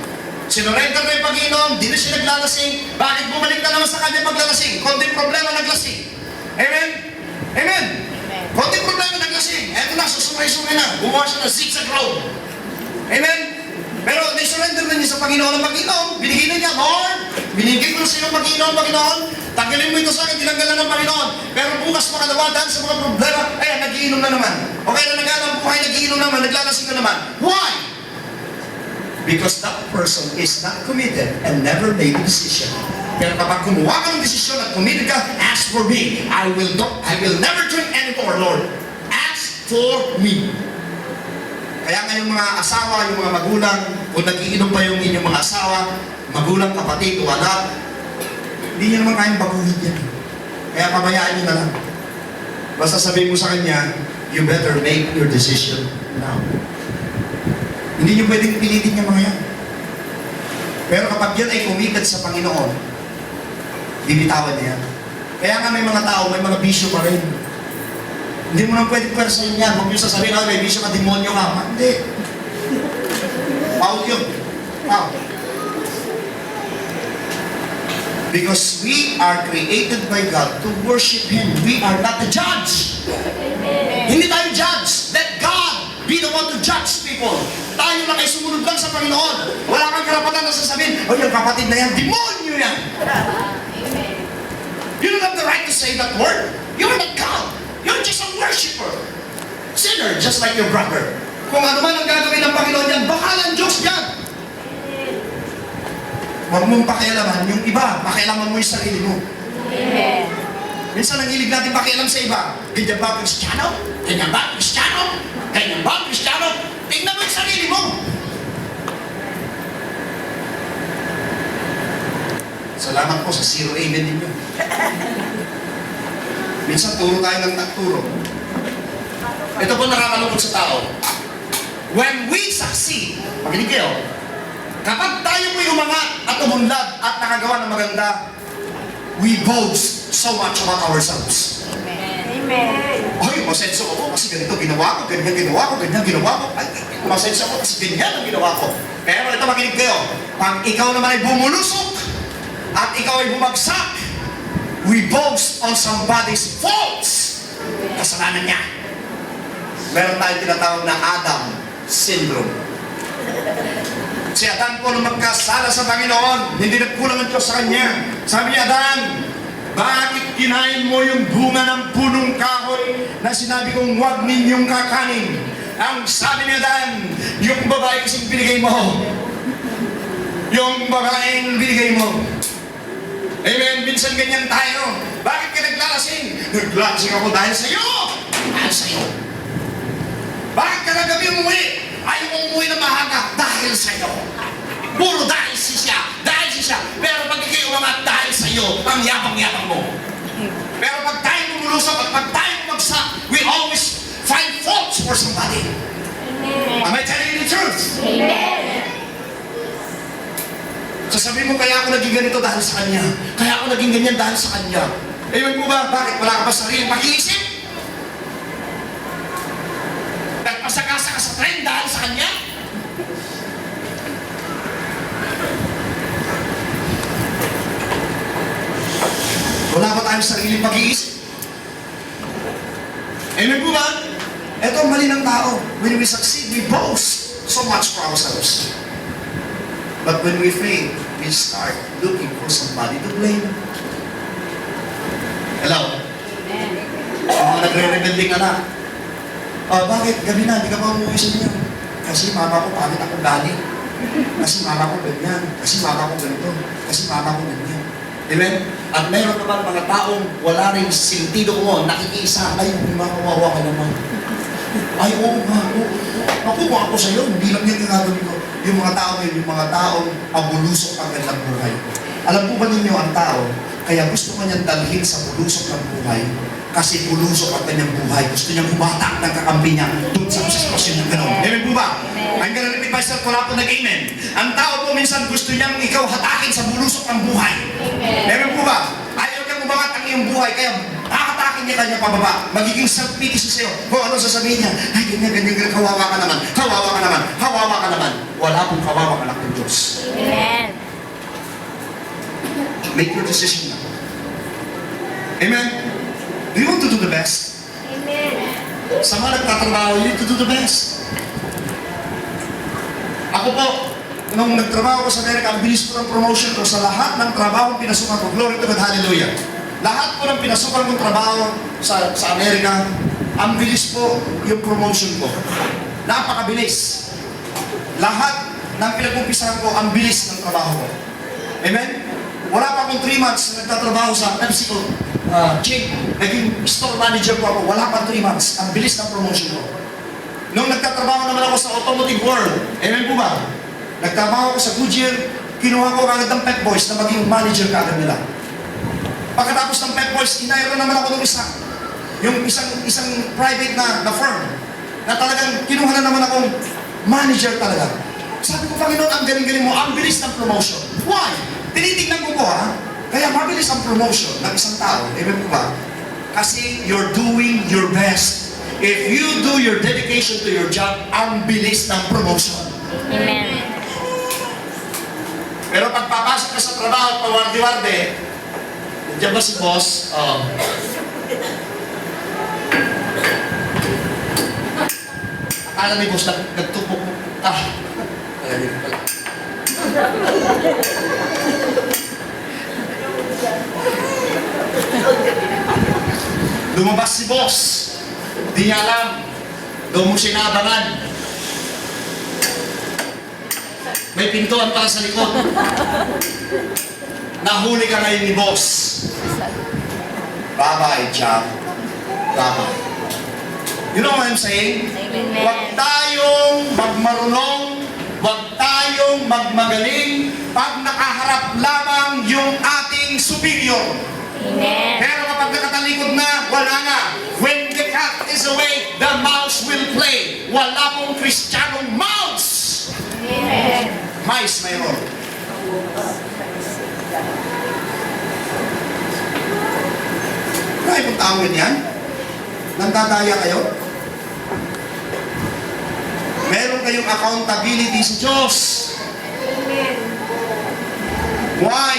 Sinurrender na yung pag-iinom, di na siya naglalasing. Bakit bumalik na naman sa kanya paglalasing? Konting problema, naglasing. Amen? Amen? Konting problema, naglasing. Eto na, susumay-sumay na. Gumawa siya ng zigzag road. Amen? Pero na-surrender na niya sa Panginoon ang pag-inom. Binigay na niya, Lord, binigay ko na sa iyo pag-inom, Panginoon. Tanggalin mo ito sa akin, tinanggalan ng Panginoon. Pero bukas makalawa, dahil sa mga problema, ayan, nagiinom na naman. O kaya na naghanap buhay, nagiinom naman, naglalasing na naman. Why? Because that person is not committed and never made a decision. Pero kapag kumuha ka ng desisyon at committed ka, as for me, I will never drink anymore, Lord. As for me. Kaya ngayong mga asawa, yung mga magulang, kung nagiinom pa yung inyong mga asawa, magulang, kapatid, o anak, hindi nyo naman kayang baguhin yan. Kaya pabayaan nyo na lang. Basta sabihin mo sa kanya, you better make your decision now. Hindi nyo pwedeng pilitin yung mga yan. Pero kapag yan ay committed sa Panginoon, bibitawan niya. Kaya nga may mga tao, may mga bisyo pa rin. Hindi mo nang pwedeng persayin yan. Huwag nyo sasabihin, may bisyo ka, demonyo ka. Hindi. Paul yun. Paul. Because we are created by God to worship Him. We are not the judge. Hindi tayo judge. Let God be the one to judge people. Tayo lang ay sumunod lang sa Panginoon. Wala kang karapatan na sasabihin, yung kapatid na yan, demonyo yan. You don't have the right to say that word. You're not God. You're just a worshiper. Sinner, just like your brother. Kung ano man ang gagawin ng Panginoon yan, bakalan Diyos yan. Huwag mong pakialaman yung iba. Pakialaman mo yung sarili mo. Amen. Minsan ang hilig natin pakialam sa iba. Ganyan ba Kristiyano? Ganyan ba Kristiyano? Ganyan ba Kristiyano? Tingnan mo yung sarili mo. Salamat po sa zero amen ninyo. Minsan turo tayo ng turo. Ito po nakakalungkot sa tao. When we succeed, makinig kayo, kapag tayo po'y umangat at umunlad at nakagawa ng maganda, we boast so much about ourselves. Amen. Ay, masenso ako kasi ganito ginawa ko, ganyan ginawa ko, ganyan ginawa ko. Ay, masenso ako kasi ganyan ang ginawa ko. Pero ito makinig kayo, pag ikaw naman ay bumulusok at ikaw ay bumagsak, we boast on somebody's faults. Kasalanan niya. Meron tayong tinatawag na Adam syndrome. Si Adan po nung magkasala sa Panginoon, hindi nagkulang ang Diyos sa kanya. Sabi niya, Adan, bakit kinain mo yung bunga ng punong kahoy na sinabi kong huwag ninyong kakanin? Ang sabi niya, Adan, yung babae kasing binigay mo. Yung babaeng binigay mo. Amen, minsan ganyan tayo. Bakit ka naglalasing? Naglalasing ako dahil sa iyo. Dahil sa iyo. Bakit ka nagabi umuwi? Ayaw mong umuwi na mahaga dahil sa iyo. Puro dahil siya. Dahil siya. Pero pag ikay umangat dahil sa iyo, ang yabang-yabang mo. Pero pag tayo bumulusok at pag tayo bumagsak, we always find faults for somebody. Amen. Am I telling you the truth? Amen. Sasabihin mo, kaya ako naging ganito dahil sa kanya. Kaya ako naging ganyan dahil sa kanya. Ewan mo ba, bakit wala ka ba sariling pag-iisip? Nagpasagasa ka sa trend dahil sa kanya? Wala ba tayong sariling pag-iisip? Amen po ba? Ito ang mali ng tao. When we succeed, we boast so much for ourselves. But when we fail, we start looking for somebody to blame. Hello? Yung mga nagre-rebelding anak. Bakit? Gabi na, hindi ka pa umuwi sa niya. Kasi mama ko, pangit ako galing. Kasi mama ko ganyan. Kasi mama ko ganito. Kasi mama ko ganyan. Amen? At meron naman mga taong wala rin sentido mo, nakikiisa, ay, kumakawawa ka naman. Ay, oo nga, oo. Nakuha ako sa'yo, hindi lang yan gagawin ko. Yung mga tao yun, yung mga taong abulusok ang kanilang buhay. Alam po ba ninyo ang tao, kaya gusto ko niyang dalhin sa bulusok ng buhay, kasi bulusok ang kanyang buhay. Gusto niyang humatak ng kakampi niya doon sa sitwasyon ng gano'n. Amen po ba? I'm gonna repeat myself, wala po nag-amen. Ang tao po minsan gusto niyang ikaw hatakin sa bulusok ng buhay. Amen po ba? Ayaw niyang umangat ang iyong buhay, kaya hahatakin niya kanya pababa. Magiging self-pity siya sa'yo. Kung ano sasabihin niya, ay ganyan, kawawa ka naman, kawawa ka naman, kawawa ka naman. Wala pong kawawa anak ng Diyos. Amen. Make your decision now. Amen? Do you want to do the best? Amen. Sa mga nagtatrabaho, you need to do the best. Ako po, nung nagtrabaho ko sa Amerika, ang bilis ko ng promotion ko sa lahat ng trabaho pinasukan ko. Glory to God, hallelujah. Lahat po ng pinasukan kong trabaho sa Amerika, ang bilis po yung promotion ko. Napakabilis. Lahat ng pinag-umpisahan ko, ang bilis ng trabaho ko. Amen? Wala pa akong 3 months na nagtatrabaho sa PepsiCo chain. Naging store manager ko ako. Wala pa 3 months. Ang bilis ng promotion ko. Nung nagtatrabaho naman ako sa automotive world, amen po ba? Nagtrabaho ako sa Goodyear, kinuha ko agad ng Pep Boys na maging manager kaagad nila. Pagkatapos ng Pep Boys, inayro naman ako ng isa. Yung isang private na firm, na talagang kinuha na naman akong manager talaga. Sabi ko, Panginoon, ang galing-galing mo, ang bilis ng promotion. Why? Tinitignan ko po ha, kaya mabilis ang promotion ng isang tao, amen po ba? Kasi you're doing your best. If you do your dedication to your job, ang bilis ng promotion. Amen. Pero pag papasok ka sa trabaho at pawardi-wardi, nandiyan ba si boss? Akala ni boss, nagtupok mo. Ayun pala. Lumabas si boss. Di niya alam. Doon mo sinabangan. May pintuan para sa likod. Nahuli ka ngayon ni boss. Bye-bye, job. Bye-bye. You know what I'm saying? Amen. Huwag tayong magmarunong, huwag tayong magmagaling pag nakaharap lamang yung ating superior. Amen. Pero kapag nakatalikod na, wala na. When the cat is away, the mouse will play. Wala pong Kristiyanong mouse. Amen. Mice mayroon. Wala pong tao yan. Nandadaya kayo. Meron kayong accountability sa Diyos. Amen. Why?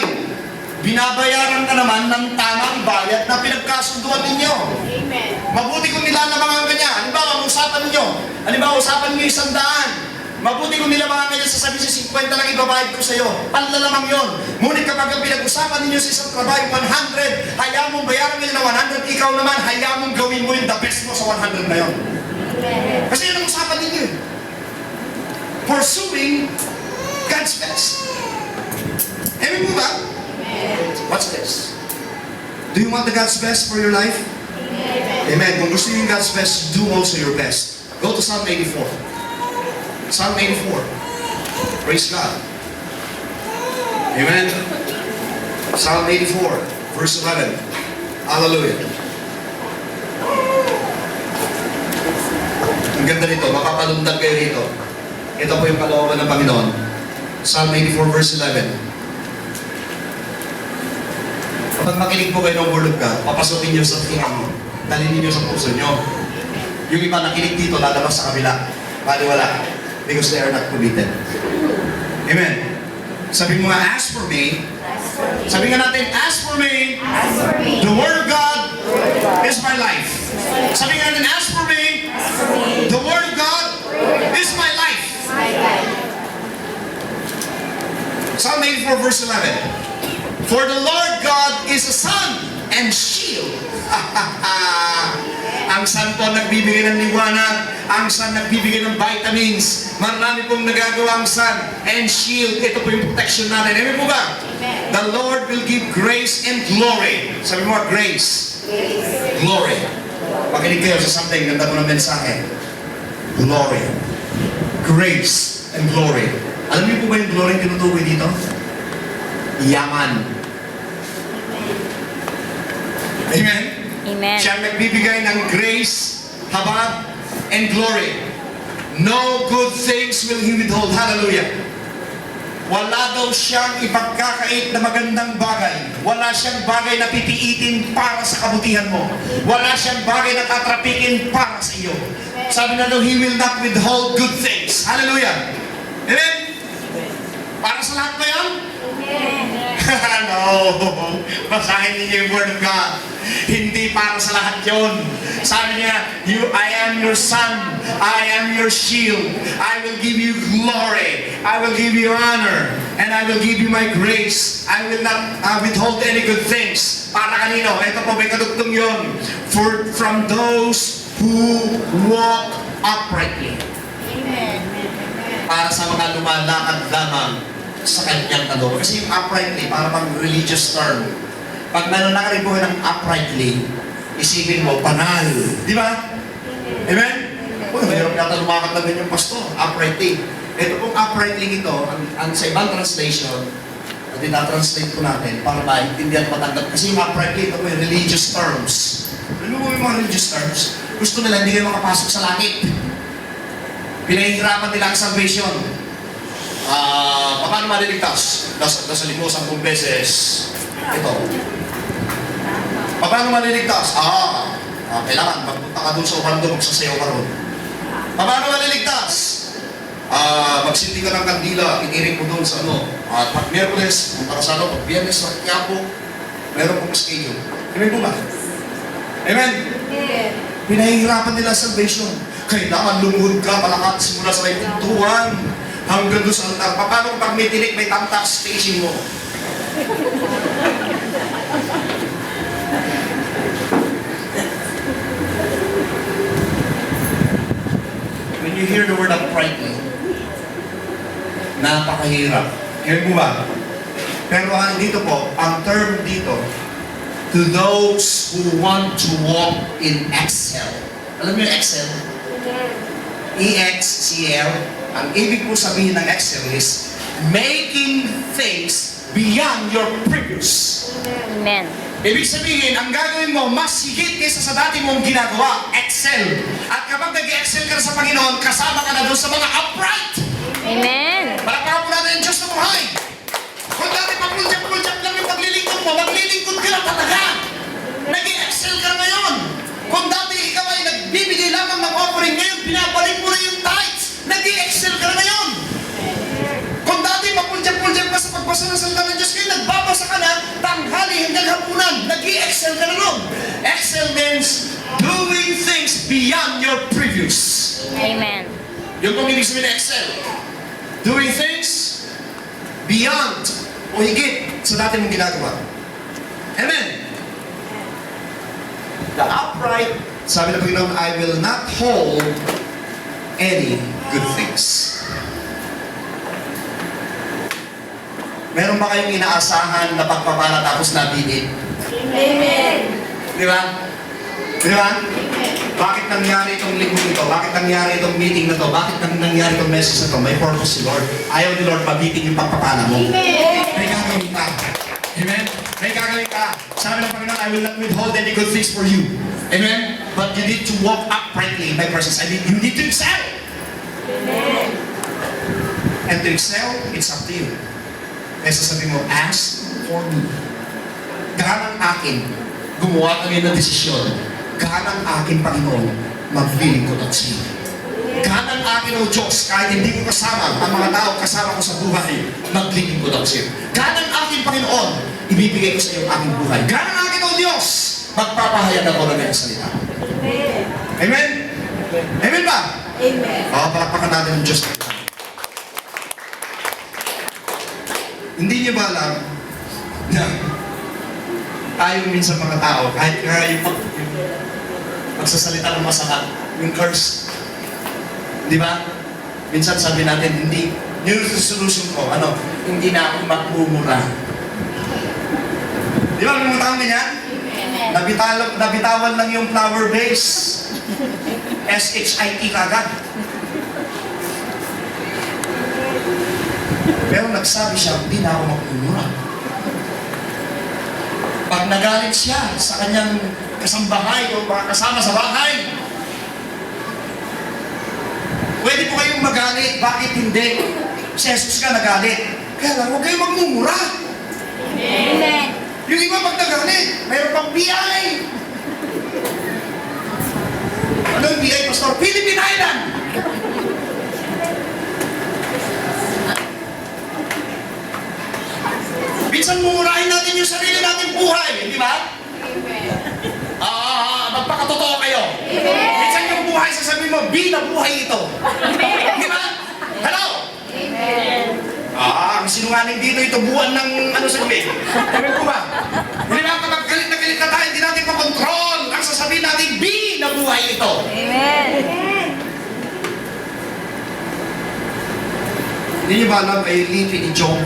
Binabayaran ka naman ng tamang bayad na pinagkasunduan ninyo. Amen. Mabuti kung nilalamangan ka niya. Halimbawa, usapan ninyo. Halimbawa, usapan niyo 100. Mabuti kung nilalamangan ka niya, sasabihin sa 50 lang ibabayad ko sa iyo. Panlalamang yon. Ngunit kapag ang pinag-usapan ninyo sa isang trabaho, 100, hayaan mong bayaran niyo ng 100, ikaw naman, hayaan mong gawin mo yung the best mo sa 100 na yon. Amen. Kasi yun ang usapan ninyo. Pursuing God's best. Amen mo ba? What's this? Do you want the God's best for your life? Amen. Amen. Kung gusto niyo yung God's best, do also your best. Go to Psalm 84. Psalm 84. Praise God. Amen. Psalm 84, verse 11. Hallelujah. Ang ganda nito, makapalundag kayo rito. Ito po yung kalooban ng Panginoon. Psalm 84, verse 11. Kapag makinig po kayo ng Word of God, papasukin niyo sa tingin mo. Dalhin niyo sa puso niyo. Yung iba nakinig dito, lalabas sa kabila. Baliwala. Because they are not committed. Amen. Sabi mo nga, as for me, Sabi nga natin, as for me, As for me, the Word of God Word of God is my life. Sabi nga natin, as for me, the Word of God is my life. my life. Psalm 84 verse 11. For the Lord God is a sun and shield. Ang sun po nagbibigay ng liwanag, ang sun nagbibigay ng vitamins. Marami pong nagagawa ang sun and shield. Ito po yung protection natin. Amen po ba? Amen. The Lord will give grace and glory. Sabi mo, grace. Grace. Glory. Makinig kayo sa something, ganda ko ng mensahe. Glory. Grace and glory. Alam niyo po ba yung glory yung tinutukoy dito? Yaman. Amen? Amen. Siya ang nagbibigay ng grace, habag, and glory. No good things will He withhold. Hallelujah. Wala daw siyang ipagkakait na magandang bagay. Wala siyang bagay na pipiitin para sa kabutihan mo. Wala siyang bagay na tatrapikin para sa iyo. Sabi na daw, He will not withhold good things. Hallelujah. Amen? Para sa lahat ba yan? No. Basahin niyo yung Word of God. Hindi para sa lahat yon. Sabi niya, I am your son. I am your shield. I will give you glory. I will give you honor. And I will give you my grace. I will not withhold any good things. Para kanino? Ito po, may kadugtong yon. From those who walk uprightly. Amen. Para sa mga lumalakad lamang sa kanyang tanong. Kasi yung uprightly, para pang religious term. Pag nananakit po ng uprightly, isipin mo, banal. Di ba? Amen? Uy, mayroon yata lumakad na ganyan yung pastor. Uprightly. Ito pong uprightly ito, ang sa ibang translation, at tinatranslate ko natin para maintindihan matanggap. Kasi yung uprightly, ito po yung religious terms. Ano mo yung mga religious terms? Gusto nila hindi kayo makapasok sa langit. Pinahihirapan nila ang salvation. Paano maliligtas? Nasa limbo 10 beses. Ito. Paano maliligtas? Kailangan magpunta ka dun sa upan doon, magsasayaw ka ron. Paano maliligtas? Magsindi ka ng kandila, iniring mo doon sa pag Miyerkules, punta ka sa pag Biyernes, sa Quiapo, meron pong schedule. Amen po ba? Amen? Amen. Pinahihirapan nila sa salvation. Kailangan lumuhod ka, malakat simula sa may pintuan hanggang doon sa altar. Paano pag may tinik, may tamtak, staging mo? When you hear the word uprightly, napakahirap. Hear mo ba? Pero dito po, ang term dito, to those who want to walk in excel. Alam niyo yung excel? E-X-C-L. Ang ibig po sabihin ng excel is making things beyond your previous. Amen. Ibig sabihin, ang gagawin mo, mas higit kaysa sa dati mong ginagawa, excel. At kapag nag-excel ka na sa Panginoon, kasama ka na doon sa mga upright. Amen. Palakpakan po natin yung Diyos na buhay. Kung dati papuljak-puljak lang yung paglilingkod mo, maglilingkod ka na talaga. Nag-excel ka ngayon. Kung dati ikaw ay nagbibigay lamang ng offering, ngayon pinabalik mo na yung tithes. Nag-excel ka na ngayon. Kung dati papuljak-puljak ka sa pagbasa ng salita ng Diyos, ngayon nagbabasa ka na tanghali hanggang hapunan. Nag-excel ka na nun. Excel means doing things beyond your previous. Amen. Yung pong ibig sabihin ng excel. Doing things beyond o higit sa dati mong ginagawa. Amen. The upright, sabi ng Panginoon, I will not hold any good things. Meron ba kayong inaasahan na pagpapala tapos nabibig? Amen. Di ba? Di ba? Bakit nangyari itong linggo ito? Bakit nangyari itong meeting na to? Bakit nangyari itong message na to? May purpose si Lord. Ayaw ni Lord mabitin yung pagpapala mo. May gagawin ka. Amen? May gagawin ka. Sabi ng Panginoon, I will not withhold any good things for you. Amen? But you need to walk uprightly in my presence. I mean, you need to excel. Amen. And to excel, it's up to you. Kaya sasabihin mo, ask for me. Ganang akin, gumawa kami ng desisyon. Ganang akin, Panginoon, maglilingkod at siya. Ganang akin, O Diyos, kahit hindi ko kasama, ang mga tao kasama ko sa buhay, maglilingkod at siya. Ganang akin, Panginoon, ibibigay ko sa iyo ang aking buhay. Ganang akin, O Diyos, magpapahayag ako ng iyong salita. Amen. Amen? Amen ba? Amen. Palakpakan natin ang Diyos. Hindi niyo ba alam na tayo minsan mga tao, kahit nga yung magsasalita ng masama, yung curse, di ba? Minsan sabi natin, hindi, yung solution ko, hindi na ako magmumura. Di ba, may mga tao ganyan? Nabitawan lang yung flower base. S-H-I-T kagad. Pero nagsabi siya, hindi na ako magmumura. Pag nagalit siya sa kanyang kasambahay o mga kasama sa bahay, pwede po kayong magalit. Bakit hindi? Si Jesus ka nagalit. Kaya lang, huwag kayong magmumura. Amen. Yung iba pag nagalit, mayroon pang BI. Ano yung BI, Pastor? Philippine Island. Minsan mumurahin natin yung sarili nating buhay, di ba? Magpakatotoo kayo. Minsan yung buhay, sasabihin mo, B na buhay ito. Di ba? Hello? Ang sinungaling dito, ito buwan ng sa gabi. Amen po ba? Hindi ba kapag galit na tayo, hindi natin makontrol. Ang sasabihin natin, B na buhay ito. Amen. Hindi niyo ba alam ay lipi ni Job?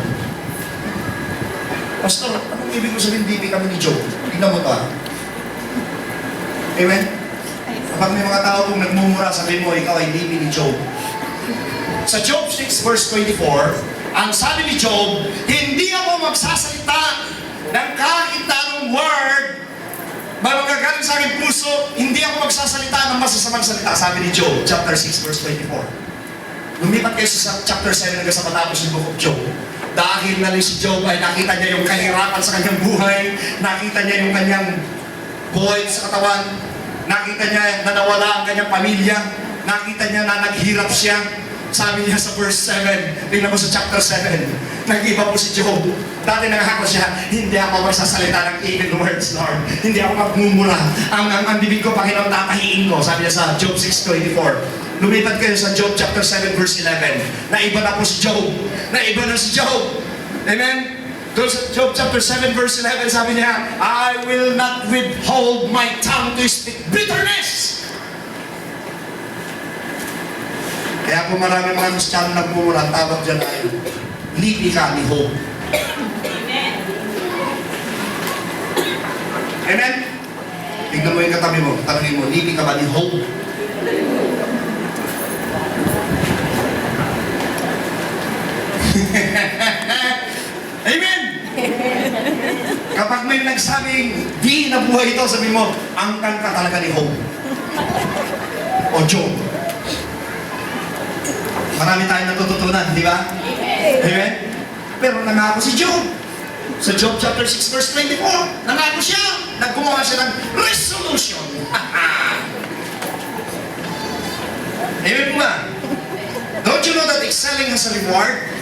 Pastor, anong ibig ko sabihin lipi kami ni Job? Tingnan mo ito Amen? Kapag may mga tao kong nagmumura, sabi mo, ikaw ay lipi ni Job. Sa Job 6 verse 24, ang sabi ni Job, hindi ako magsasalita ng kahit anong word magagaling sa aking puso, hindi ako magsasalita ng masasamang salita, sabi ni Job, chapter 6 verse 24. Lumipat kayo sa chapter 7 hanggang sa matapos yung book of Job. Dahil na si Job ay nakita niya yung kahirapan sa kanyang buhay, nakita niya yung kanyang void sa katawan, nakita niya na nawala ang kanyang pamilya, nakita niya na naghirap siya. Sabi niya sa verse 7, tingnan mo sa chapter 7, nag-iba po si Job. Dati nangako siya, hindi ako magsasalita ng evil words, Lord. Hindi ako magmumura. Ang bibig ko, Panginoon, tatahiin ko. Sabi niya sa Job 6:24. Lumipat kayo sa Job chapter 7 verse 11. Naiba na po si Job. Naiba na si Job. Amen? Doon sa Job chapter 7 verse 11, sabi niya, I will not withhold my tongue to speak bitterness. Kaya po marami mga Kristiyano nagmumura, tawag dyan ay lipi ka ni Hope. Amen? Tignan mo yung katabi mo, tanongin mo, lipi ka ba ni Hope? Amen! Kapag may nagsabing, di na buhay ito, sabi mo, angkan ka talaga ni Hope. O Job. Marami tayong natututunan, di ba? Amen? Pero nangako si Job. Sa Job chapter 6 verse 24, nangako siya. Naggumawa siya ng resolution. Amen po ba? Don't you know that excelling has a reward?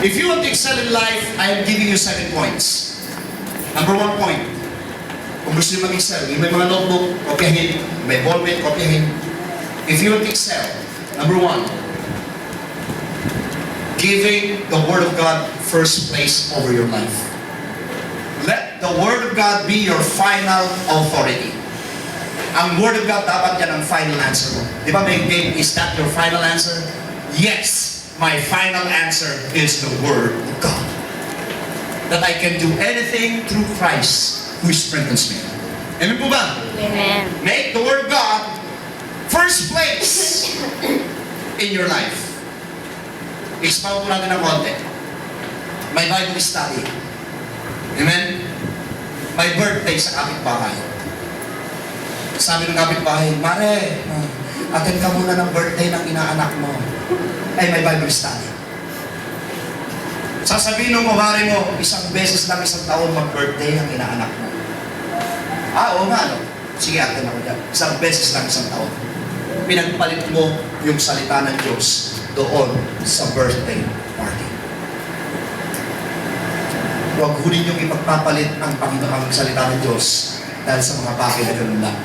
If you want to excel in life, I am giving you 7 points. Number 1 point. Kung gusto nyo mag-excel, may mga notebook, kopyahin. May ballpen, kopyahin. If you want to excel, number 1, giving the Word of God first place over your life. Let the Word of God be your final authority. Ang Word of God dapat yan ang final answer mo. Di ba may game, is that your final answer? Yes, my final answer is the Word of God. That I can do anything through Christ who strengthens me. Amen po ba? Amen. Make the Word of God first place in your life. Expound po natin ng konti. May Bible study. Amen? May birthday sa kapitbahay. Sabi ng kapitbahay, Mare, attend ka muna ng birthday ng inaanak mo. Ay, may Bible study. Sasabihin mo, Mare mo, isang beses lang isang taon mag-birthday ang inaanak mo. Oo nga, no? Sige, attend ako dyan. Isang beses lang isang taon. Pinagpalit mo yung salita ng Diyos doon sa birthday party. Huwag ho ninyong ipagpapalit ang Panginoon ang salita ng Diyos dahil sa mga bagay na ganun lang.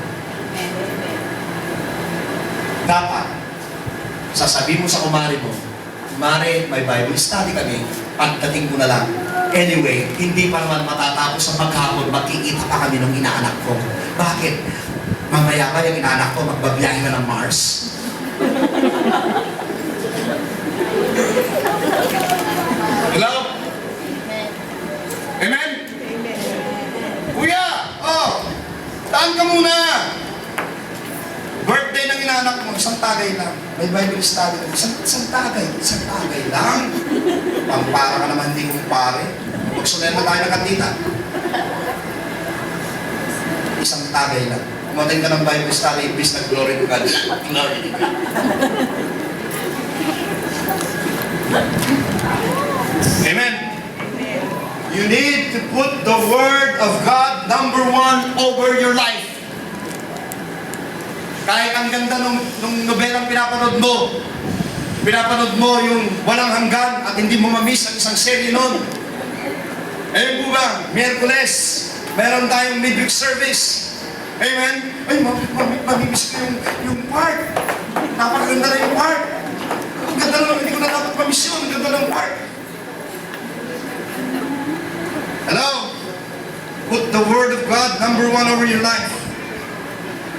Dapat, sasabihin mo sa kumari mo, Mare, may Bible study kami, pagdating ko na lang. Anyway, hindi pa naman matatapos ang maghapon, magkikita pa kami ng inaanak ko. Bakit? Mamaya ba yung inaanak ko, magbabiyahe na ng Mars? Hello? Amen? Kuya! Oh! Taan ka muna! Birthday ng inaanak mo, isang tagay lang. May Bible study lang. Isang tagay lang. Pampara ka naman, hindi kong pare. Magsulen na tayo ng kantita. Isang tagay lang. Kumating ka ng Bible study, ibis na glory to God. Glory to God. Amen. You need to put the Word of God number one over your life. Kahit ang ganda nung nobelang pinapanood mo yung walang hanggan at hindi mo mamiss ang isang serye nun. Ayun po ba, Miyerkules, meron tayong midweek service. Amen? Ay, mamimiss ko yung part. Napakaganda na yung part. Ang ganda naman, hindi ko na dapat mamiss yun. Ang ganda ng part. Hello? Put the Word of God number one over your life.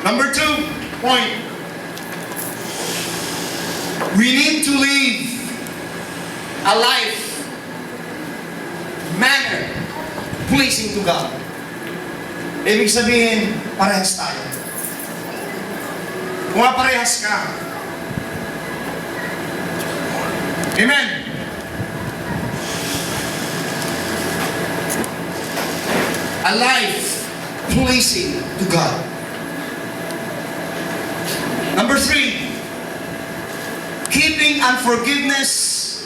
Number 2 point. We need to live a life manner pleasing to God. Ibig sabihin, parehas tayo. Kung parehas ka. Amen. A life pleasing to God. Number 3, keeping unforgiveness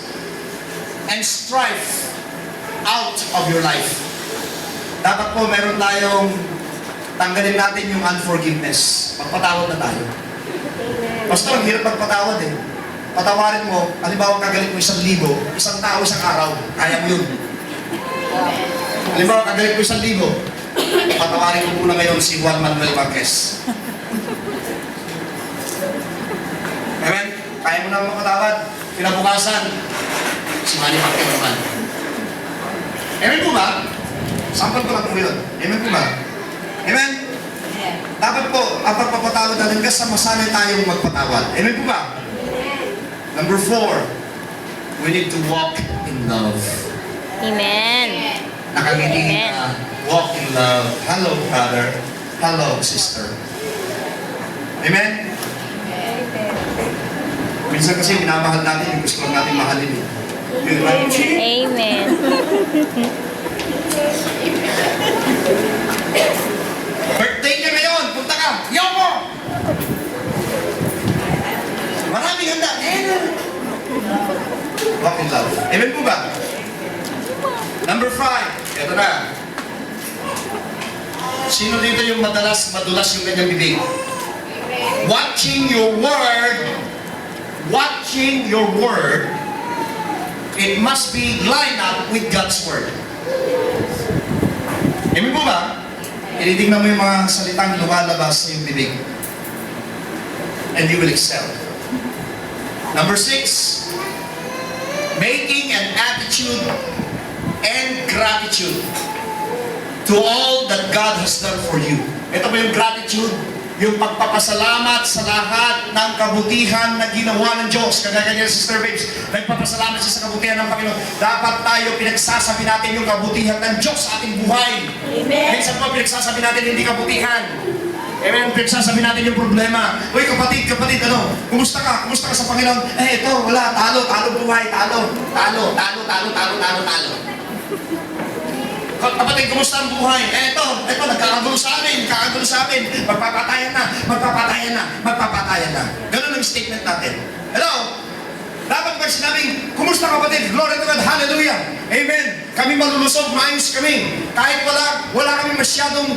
and strife out of your life. Dapat po meron tayong tanggalin natin yung unforgiveness. Magpatawad na tayo. Pastor, ang hirap magpatawad eh. Patawarin mo, halimbawa kagalit mo 1,000, isang tao isang araw, kaya mo yun. Halimbawa kagalit mo 1,000, patawarin mo muna ngayon si Juan Manuel Marquez. Amen? Kaya mo na mapatawad. Kinabukasan, si Manny Pacquiao naman. Amen po ba? Sample ko lang po yun. Amen po ba? Amen? Dapat po, ang pagpapatawad natin kasi masanay tayong magpatawad. Amen po ba? Number 4, we need to walk in love. Amen. Nakangiti na, walk in love. Hello, brother. Hello, sister. Amen? Minsan kasi minamahal natin yung gusto lang natin mahalin eh. Yun lang. Amen. Birthday niya ngayon, punta ka. Yoko! Maraming handa. Walk in love. Amen po ba? Number 5. Ito na. Sino dito yung madulas yung kanyang bibig? Watching your word, it must be lined up with God's word. Amen po ba? Tinitingnan mo yung mga salitang lumalabas sa iyong bibig. And you will excel. Number 6, making an attitude and gratitude to all that God has done for you. Ito po yung gratitude, yung pagpapasalamat sa lahat ng kabutihan na ginawa ng Diyos. Kagaya niya, Sister Babes, nagpapasalamat siya sa kabutihan ng Panginoon. Dapat tayo pinagsasabi natin yung kabutihan ng Diyos sa ating buhay. Amen. Minsan po pinagsasabi natin hindi kabutihan. Amen. Pinagsasabi natin yung problema. Uy, kapatid, ano? Kumusta ka? Kumusta ka sa Panginoon? Eh, ito, wala. Talo buhay. Talo. Kapatid, kumusta ang buhay? Eh, ito, nagkakagulo sa amin. Magpapatayan na. Ganun ang statement natin. Hello? Dapat ba pag sinabing, kumusta kapatid? Glory to God, hallelujah. Amen. Kami malulusog, maayos kami. Kahit wala kami masyadong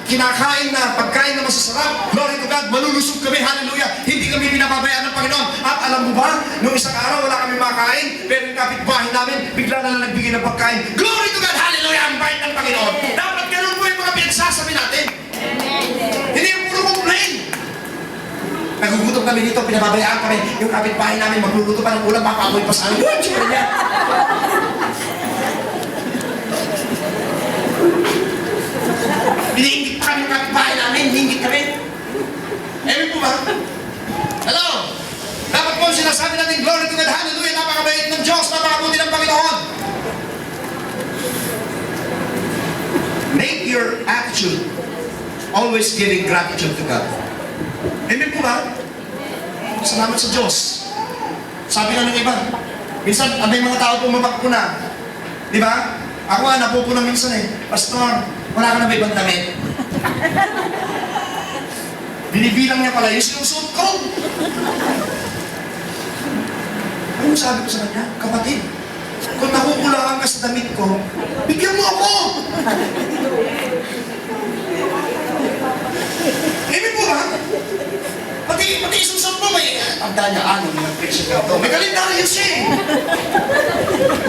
kinakain na pagkain na masasarap. Glory to God, malulusog kami, hallelujah. Hindi kami pinababayaan ng Panginoon. At alam mo ba, nung isang araw wala kami makain, pero yung kapitbahay namin, bigla na lang nagbigay ng pagkain. Glory to God, hallelujah, ang bait ng Panginoon. Dapat ganun po yung mga pinagsasabi natin. Hindi yung puro complain. Nagugutom kami dito, pinababayaan kami. Yung kapitbahay namin, magluluto pa ng ulam, makapoy pa sa amin. Yun, sure niya. Iniingit pa kami yung kapitbahay namin, iniingit kami. Ewan po ba? Hello? Dapat po sinasabi natin, glory to God, hallelujah, napakabait ng Diyos, napakabuti ng Panginoon. Make your attitude always giving gratitude to God. Amen po ba? Salamat sa Diyos. Sabi nga ng iba, minsan may mga tao pumabak po na. Di ba? Ako nga, napupo na minsan eh. Pastor, wala ka na ba ibang damit? Binibilang niya pala yung sinusuot ko. Ano sabi ko sa kanya? Kapatid, kung nakukulangan ka sa damit ko, bigyan mo ako! Amen po ba? Pati isusot mo, may tanda niya, may picture ka ito. May kalendaryo siya eh.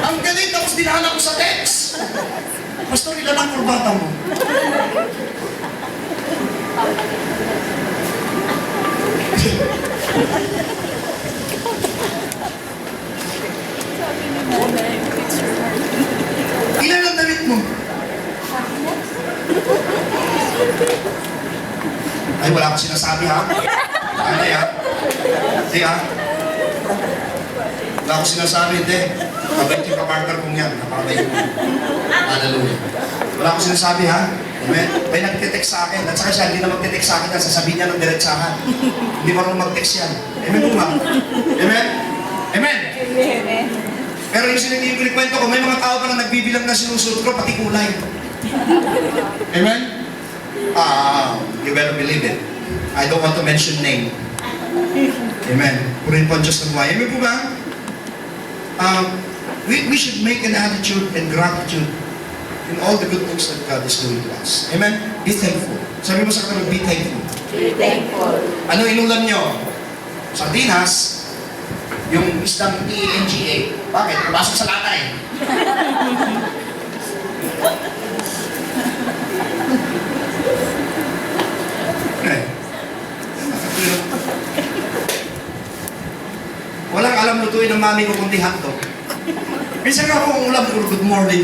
Ang galing, tapos dinala ko sa text. Pastor, ilan ang kurbata mo? Ilan ang damit mo? Ay, wala akong sinasabi ha? Ano ha? Hindi ha? Wala akong sinasabi, hindi. Kabait yung kapartner kong yan. Napakabait mo. Hallelujah. Wala akong sinasabi ha? Amen? May nagtitext sa akin. At saka siya, hindi na magtitext sa akin yan. Sasabihin niya ng diretsahan. Hindi marunong mag-text yan. Amen po ma? Amen? Amen? Amen. Pero yung sinikwento ko, may mga tao pa na nagbibilang na sinusuot ko, pati kulay. Amen? You better believe it. I don't want to mention name. Amen. Purin po ang Diyos ng buhay. Amen po ba? We should make an attitude and gratitude in all the good things that God is doing to us. Amen? Be thankful. Sabi mo sa kanila, be thankful. Be thankful. Ano inulam nyo? Sardinas, yung isdang ENGA. Bakit? Pumasok sa lata eh. Walang alam lutuin ng mami ko kundi hotdog. Minsan nga akong ulam ko, good morning.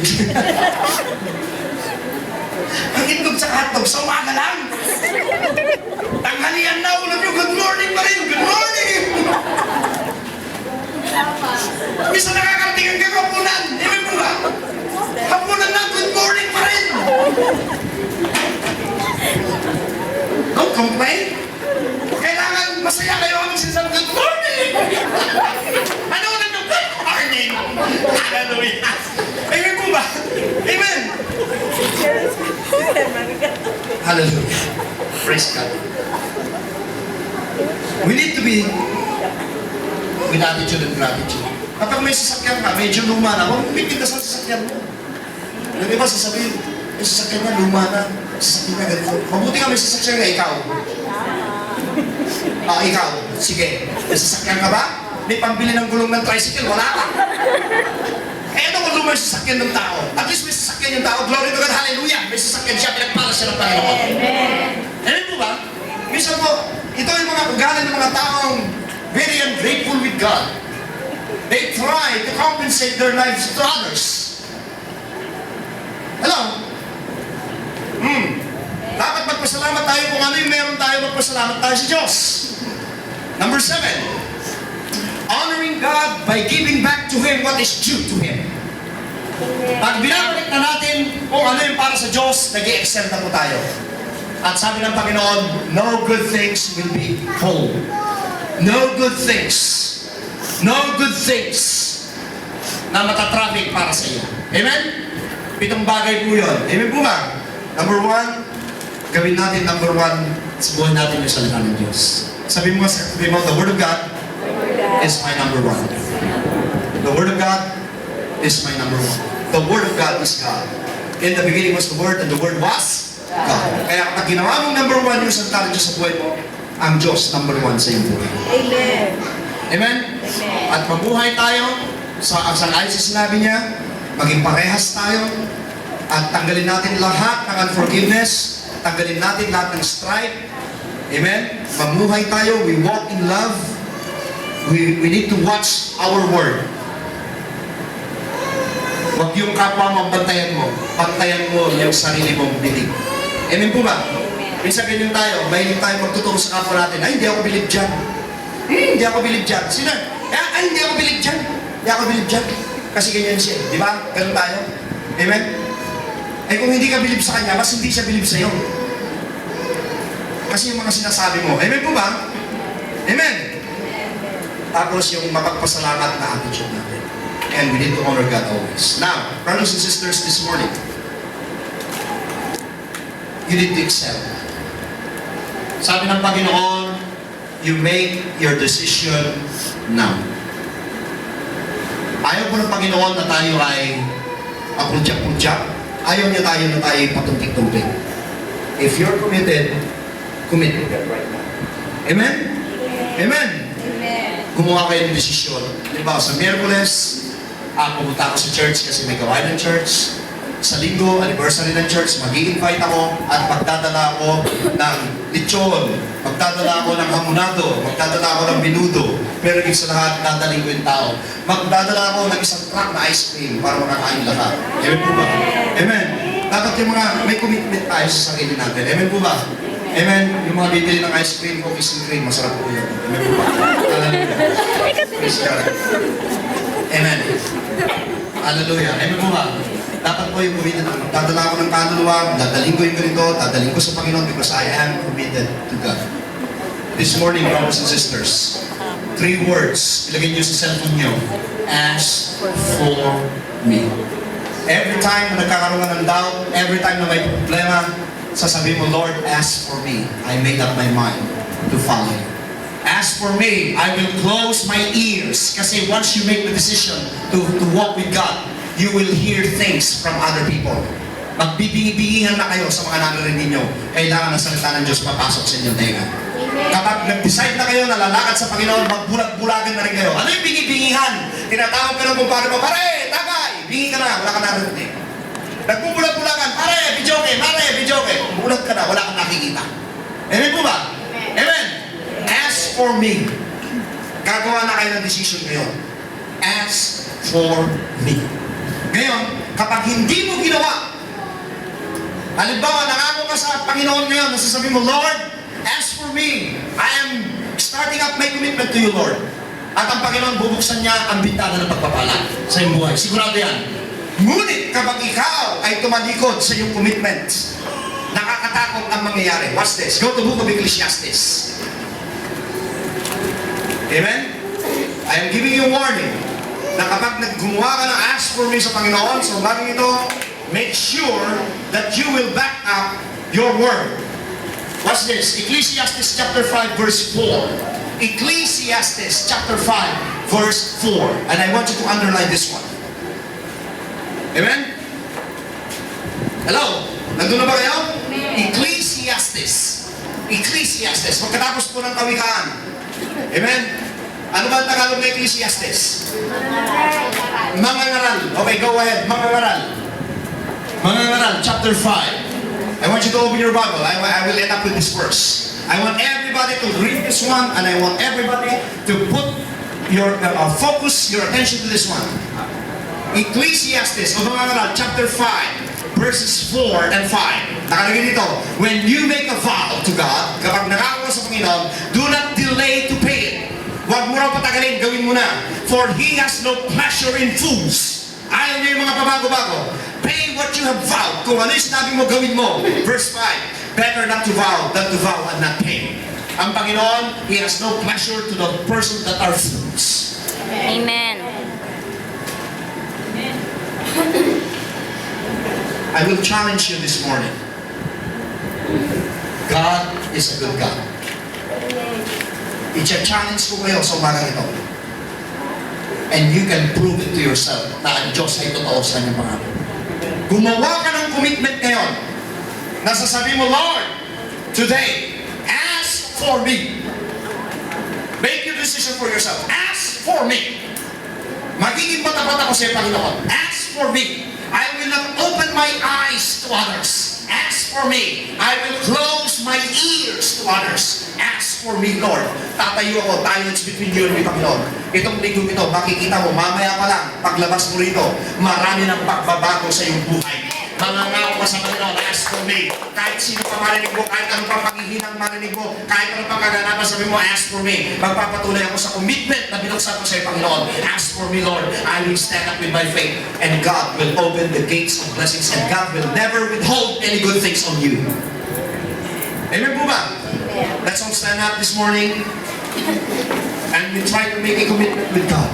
Ang itlog sa hotdog, sa umaga lang. Tanghalian na ulam nyo, good morning pa rin, good morning. Minsan nakakarating ang kakapunan. Amen po ba? Hapunan na, good morning pa rin. Don't complain. Kailangan masaya kayo ang sinasabi, good morning! Ano na yung good morning? Hallelujah! Amen po ba? Amen! Hallelujah! Praise God! We need to be with attitude and gratitude. Kapag may sasakyan ka, medyo luma na, huwag pipinda sa sasakyan mo. Yung iba sasabihin, yung sasakyan niya luma na, sasakyan niya ganito. Mabuti nga may sasakyan ka, ikaw. Ikaw, sige. May sasakyan ka ba? May pambili ng gulong ng tricycle, wala ka. Eh, ano kung lumay sasakyan ng tao? At least may sasakyan yung tao. Glory to God, hallelujah. May sasakyan siya, pinagpala siya ng Panginoon. Amen. Amen po ba? Minsan po, ito yung mga ugali ng mga taong very ungrateful with God. They try to compensate their lives to others. Hello? Dapat magpasalamat tayo kung ano yung meron tayo, magpasalamat tayo sa Diyos. Number 7, honoring God by giving back to Him what is due to Him. Pag binabalik na natin kung ano yung para sa Diyos, nag-i-excel na po tayo. At sabi ng Panginoon, no good things will be whole. No good things. No good things na matatraffic para sa iyo. Amen? 7 bagay po yun. Amen po ba? Number 1, gawin natin number 1 sa buhay natin yung salita ng Diyos. Sabi mo sa the Word of God is my number 1. The Word of God is my number one. The Word of God is God. In the beginning was the Word, and the Word was God. Kaya kapag ginawa mong number one yung salita ng Diyos sa buhay mo, ang Diyos number one sa iyong buhay. Amen. Amen? Amen. At mabuhay tayo sa ayon sa sinabi niya, maging parehas tayo, at tanggalin natin lahat ng unforgiveness, tanggalin natin lahat ng strife. Amen? Mamuhay tayo, we walk in love. We need to watch our word. Huwag yung kapwa mo, bantayan mo. Bantayan mo yung sarili mong believe. Amen po ba? Minsan ganyan tayo, mahilig tayo magtuturo sa kapwa natin, ay, hindi ako believe dyan. Hindi ako believe dyan. Sino? Ay, hindi ako believe dyan. Hindi ako believe dyan. Kasi ganyan siya. Di ba? Ganun tayo. Amen? Eh kung hindi ka believe sa kanya, mas hindi siya believe sa'yo. Kasi yung mga sinasabi mo. Amen po ba? Amen? Tapos yung mapagpasalamat na attitude natin. And we need to honor God always. Now, brothers and sisters, this morning, you need to excel. Sabi ng Panginoon, you make your decision now. Ayaw po ng Panginoon na tayo ay apudyak-pudyak. Ayaw niya tayo na tayo patumpik-tumpik. If you're committed, commit to God right now. Amen? Amen? Amen. Gumawa kayo ng desisyon. Diba, sa Miyerkules, pumunta ako sa church kasi may gawain ng church. Sa linggo, anniversary ng church, mag-i-invite ako at magdadala ako ng lechon, magdadala ako ng hamonado, magdadala ako ng binudo. Pero higit sa lahat, dadaling ko yung tao. Magdadala ako ng isang truck na ice cream para makakain lahat. Amen po ba? Amen. Dapat yung mga, may commitment tayo sa sarili natin. Amen po ba? Amen. Yung mga bibili ng ice cream, cookies and cream, masarap po yun. Amen po ba? Praise God. Amen. Hallelujah. Amen po ba? Dapat po yung committed ako. Magdadala ako ng kaluluwa, dadaling ko yung ganito, dadaling ko sa Panginoon because I am committed to God. This morning, brothers and sisters, 3 words, ilagay niyo sa cellphone niyo. Ask for me. Every time na nagkakaroon ka ng doubt, every time na may problema, sasabihin mo, Lord, ask for me. I made up my mind to follow you. As for me, I will close my ears. Kasi once you make the decision to walk with God, you will hear things from other people. Magbibingi-bingihan na kayo sa mga naririnig ninyo. Kailangan ng salita ng Diyos papasok sa inyong tenga. Kapag nag-decide na kayo na lalakad sa Panginoon, magbulag-bulagan na rin kayo. Ano yung bingi-bingihan? Tinatawag ka ng kumpare mo, pare, tagay! Bingi ka na, wala ka naririnig. Nagbubulag-bulagan, pare, bidyoke, pare, bidyoke. Bulag ka na, wala kang nakikita. Amen po ba? Amen. Ask for me. Gagawa na kayo ng decision ngayon. Ask for me. Ngayon, kapag hindi mo ginawa, halimbawa, nangako ka sa Panginoon ngayon, nasasabi mo, Lord, ask for me. I am starting up my commitment to you, Lord. At ang Panginoon, bubuksan niya ang bintana ng pagpapala sa iyong buhay. Sigurado yan. Ngunit, kapag ikaw ay tumalikod sa iyong commitment, nakakatakot ang mangyayari. Watch this. Go to book of Ecclesiastes. Amen? I am giving you a warning na kapag gumawa ka ng ask for me sa Panginoon, so bagay ito, make sure that you will back up your word. Watch this, Ecclesiastes chapter 5 verse 4. Ecclesiastes chapter 5 verse 4. And I want you to underline this one. Amen? Hello? Nandun na ba kayo? Ecclesiastes. Ecclesiastes. Pagkatapos po ng kawikaan. Amen? Ano ba ang Tagalog na Ecclesiastes? Mangangaral. Okay, go ahead. Mangangaral. Mangangaral, chapter 5. I want you to open your Bible. I will end up with this verse. I want everybody to read this one, and I want everybody to put your focus, your attention to this one. Ecclesiastes, o Mangangaral, chapter 5, verses 4 and 5. Nakalagay dito, when you make a vow to God, kapag nangako sa Panginoon, do not delay to pay it. Huwag mo raw patagalin, gawin mo na. For He has no pleasure in fools. Ayaw niyo yung mga pabago-bago. Pay what you have vowed. Kung ano yung sinabi mo, gawin mo. Verse 5, better not to vow than to vow and not pay. Ang Panginoon, He has no pleasure to the person that are fools. Amen. I will challenge you this morning. God is a good God. I-challenge ko kayo sa umagang ito. and you can prove it to yourself na ang Diyos ay totoo sa kanyang pangako. Gumawa ka ng commitment ngayon. Nasasabi mo, Lord, today, ask for me. Make your decision for yourself. Ask for me. Magiging matapat ako sa iyo, Panginoon. Ask for me. I will not open my eyes to others. Ask for me. I will close my ears to others. Ask for me, Lord. Tatayo ako, silence between you and me, Panginoon. Itong linggo ito, makikita mo, mamaya pa lang, paglabas mo rito, marami ng pagbabago sa iyong buhay. Mangangako ka sa Panginoon, ask for me. Kahit sino pa marinig mo, kahit anong pang paghihinang marinig mo, kahit anong pang kaganapan, sabi mo, ask for me. Magpapatuloy ako sa commitment na binuksan ko sa iyo, Panginoon. Ask for me, Lord. I will stand up with my faith, and God will open the gates of blessings, and God will never withhold any good things on you. Amen po ba? Let's all stand up this morning, and we try to make a commitment with God.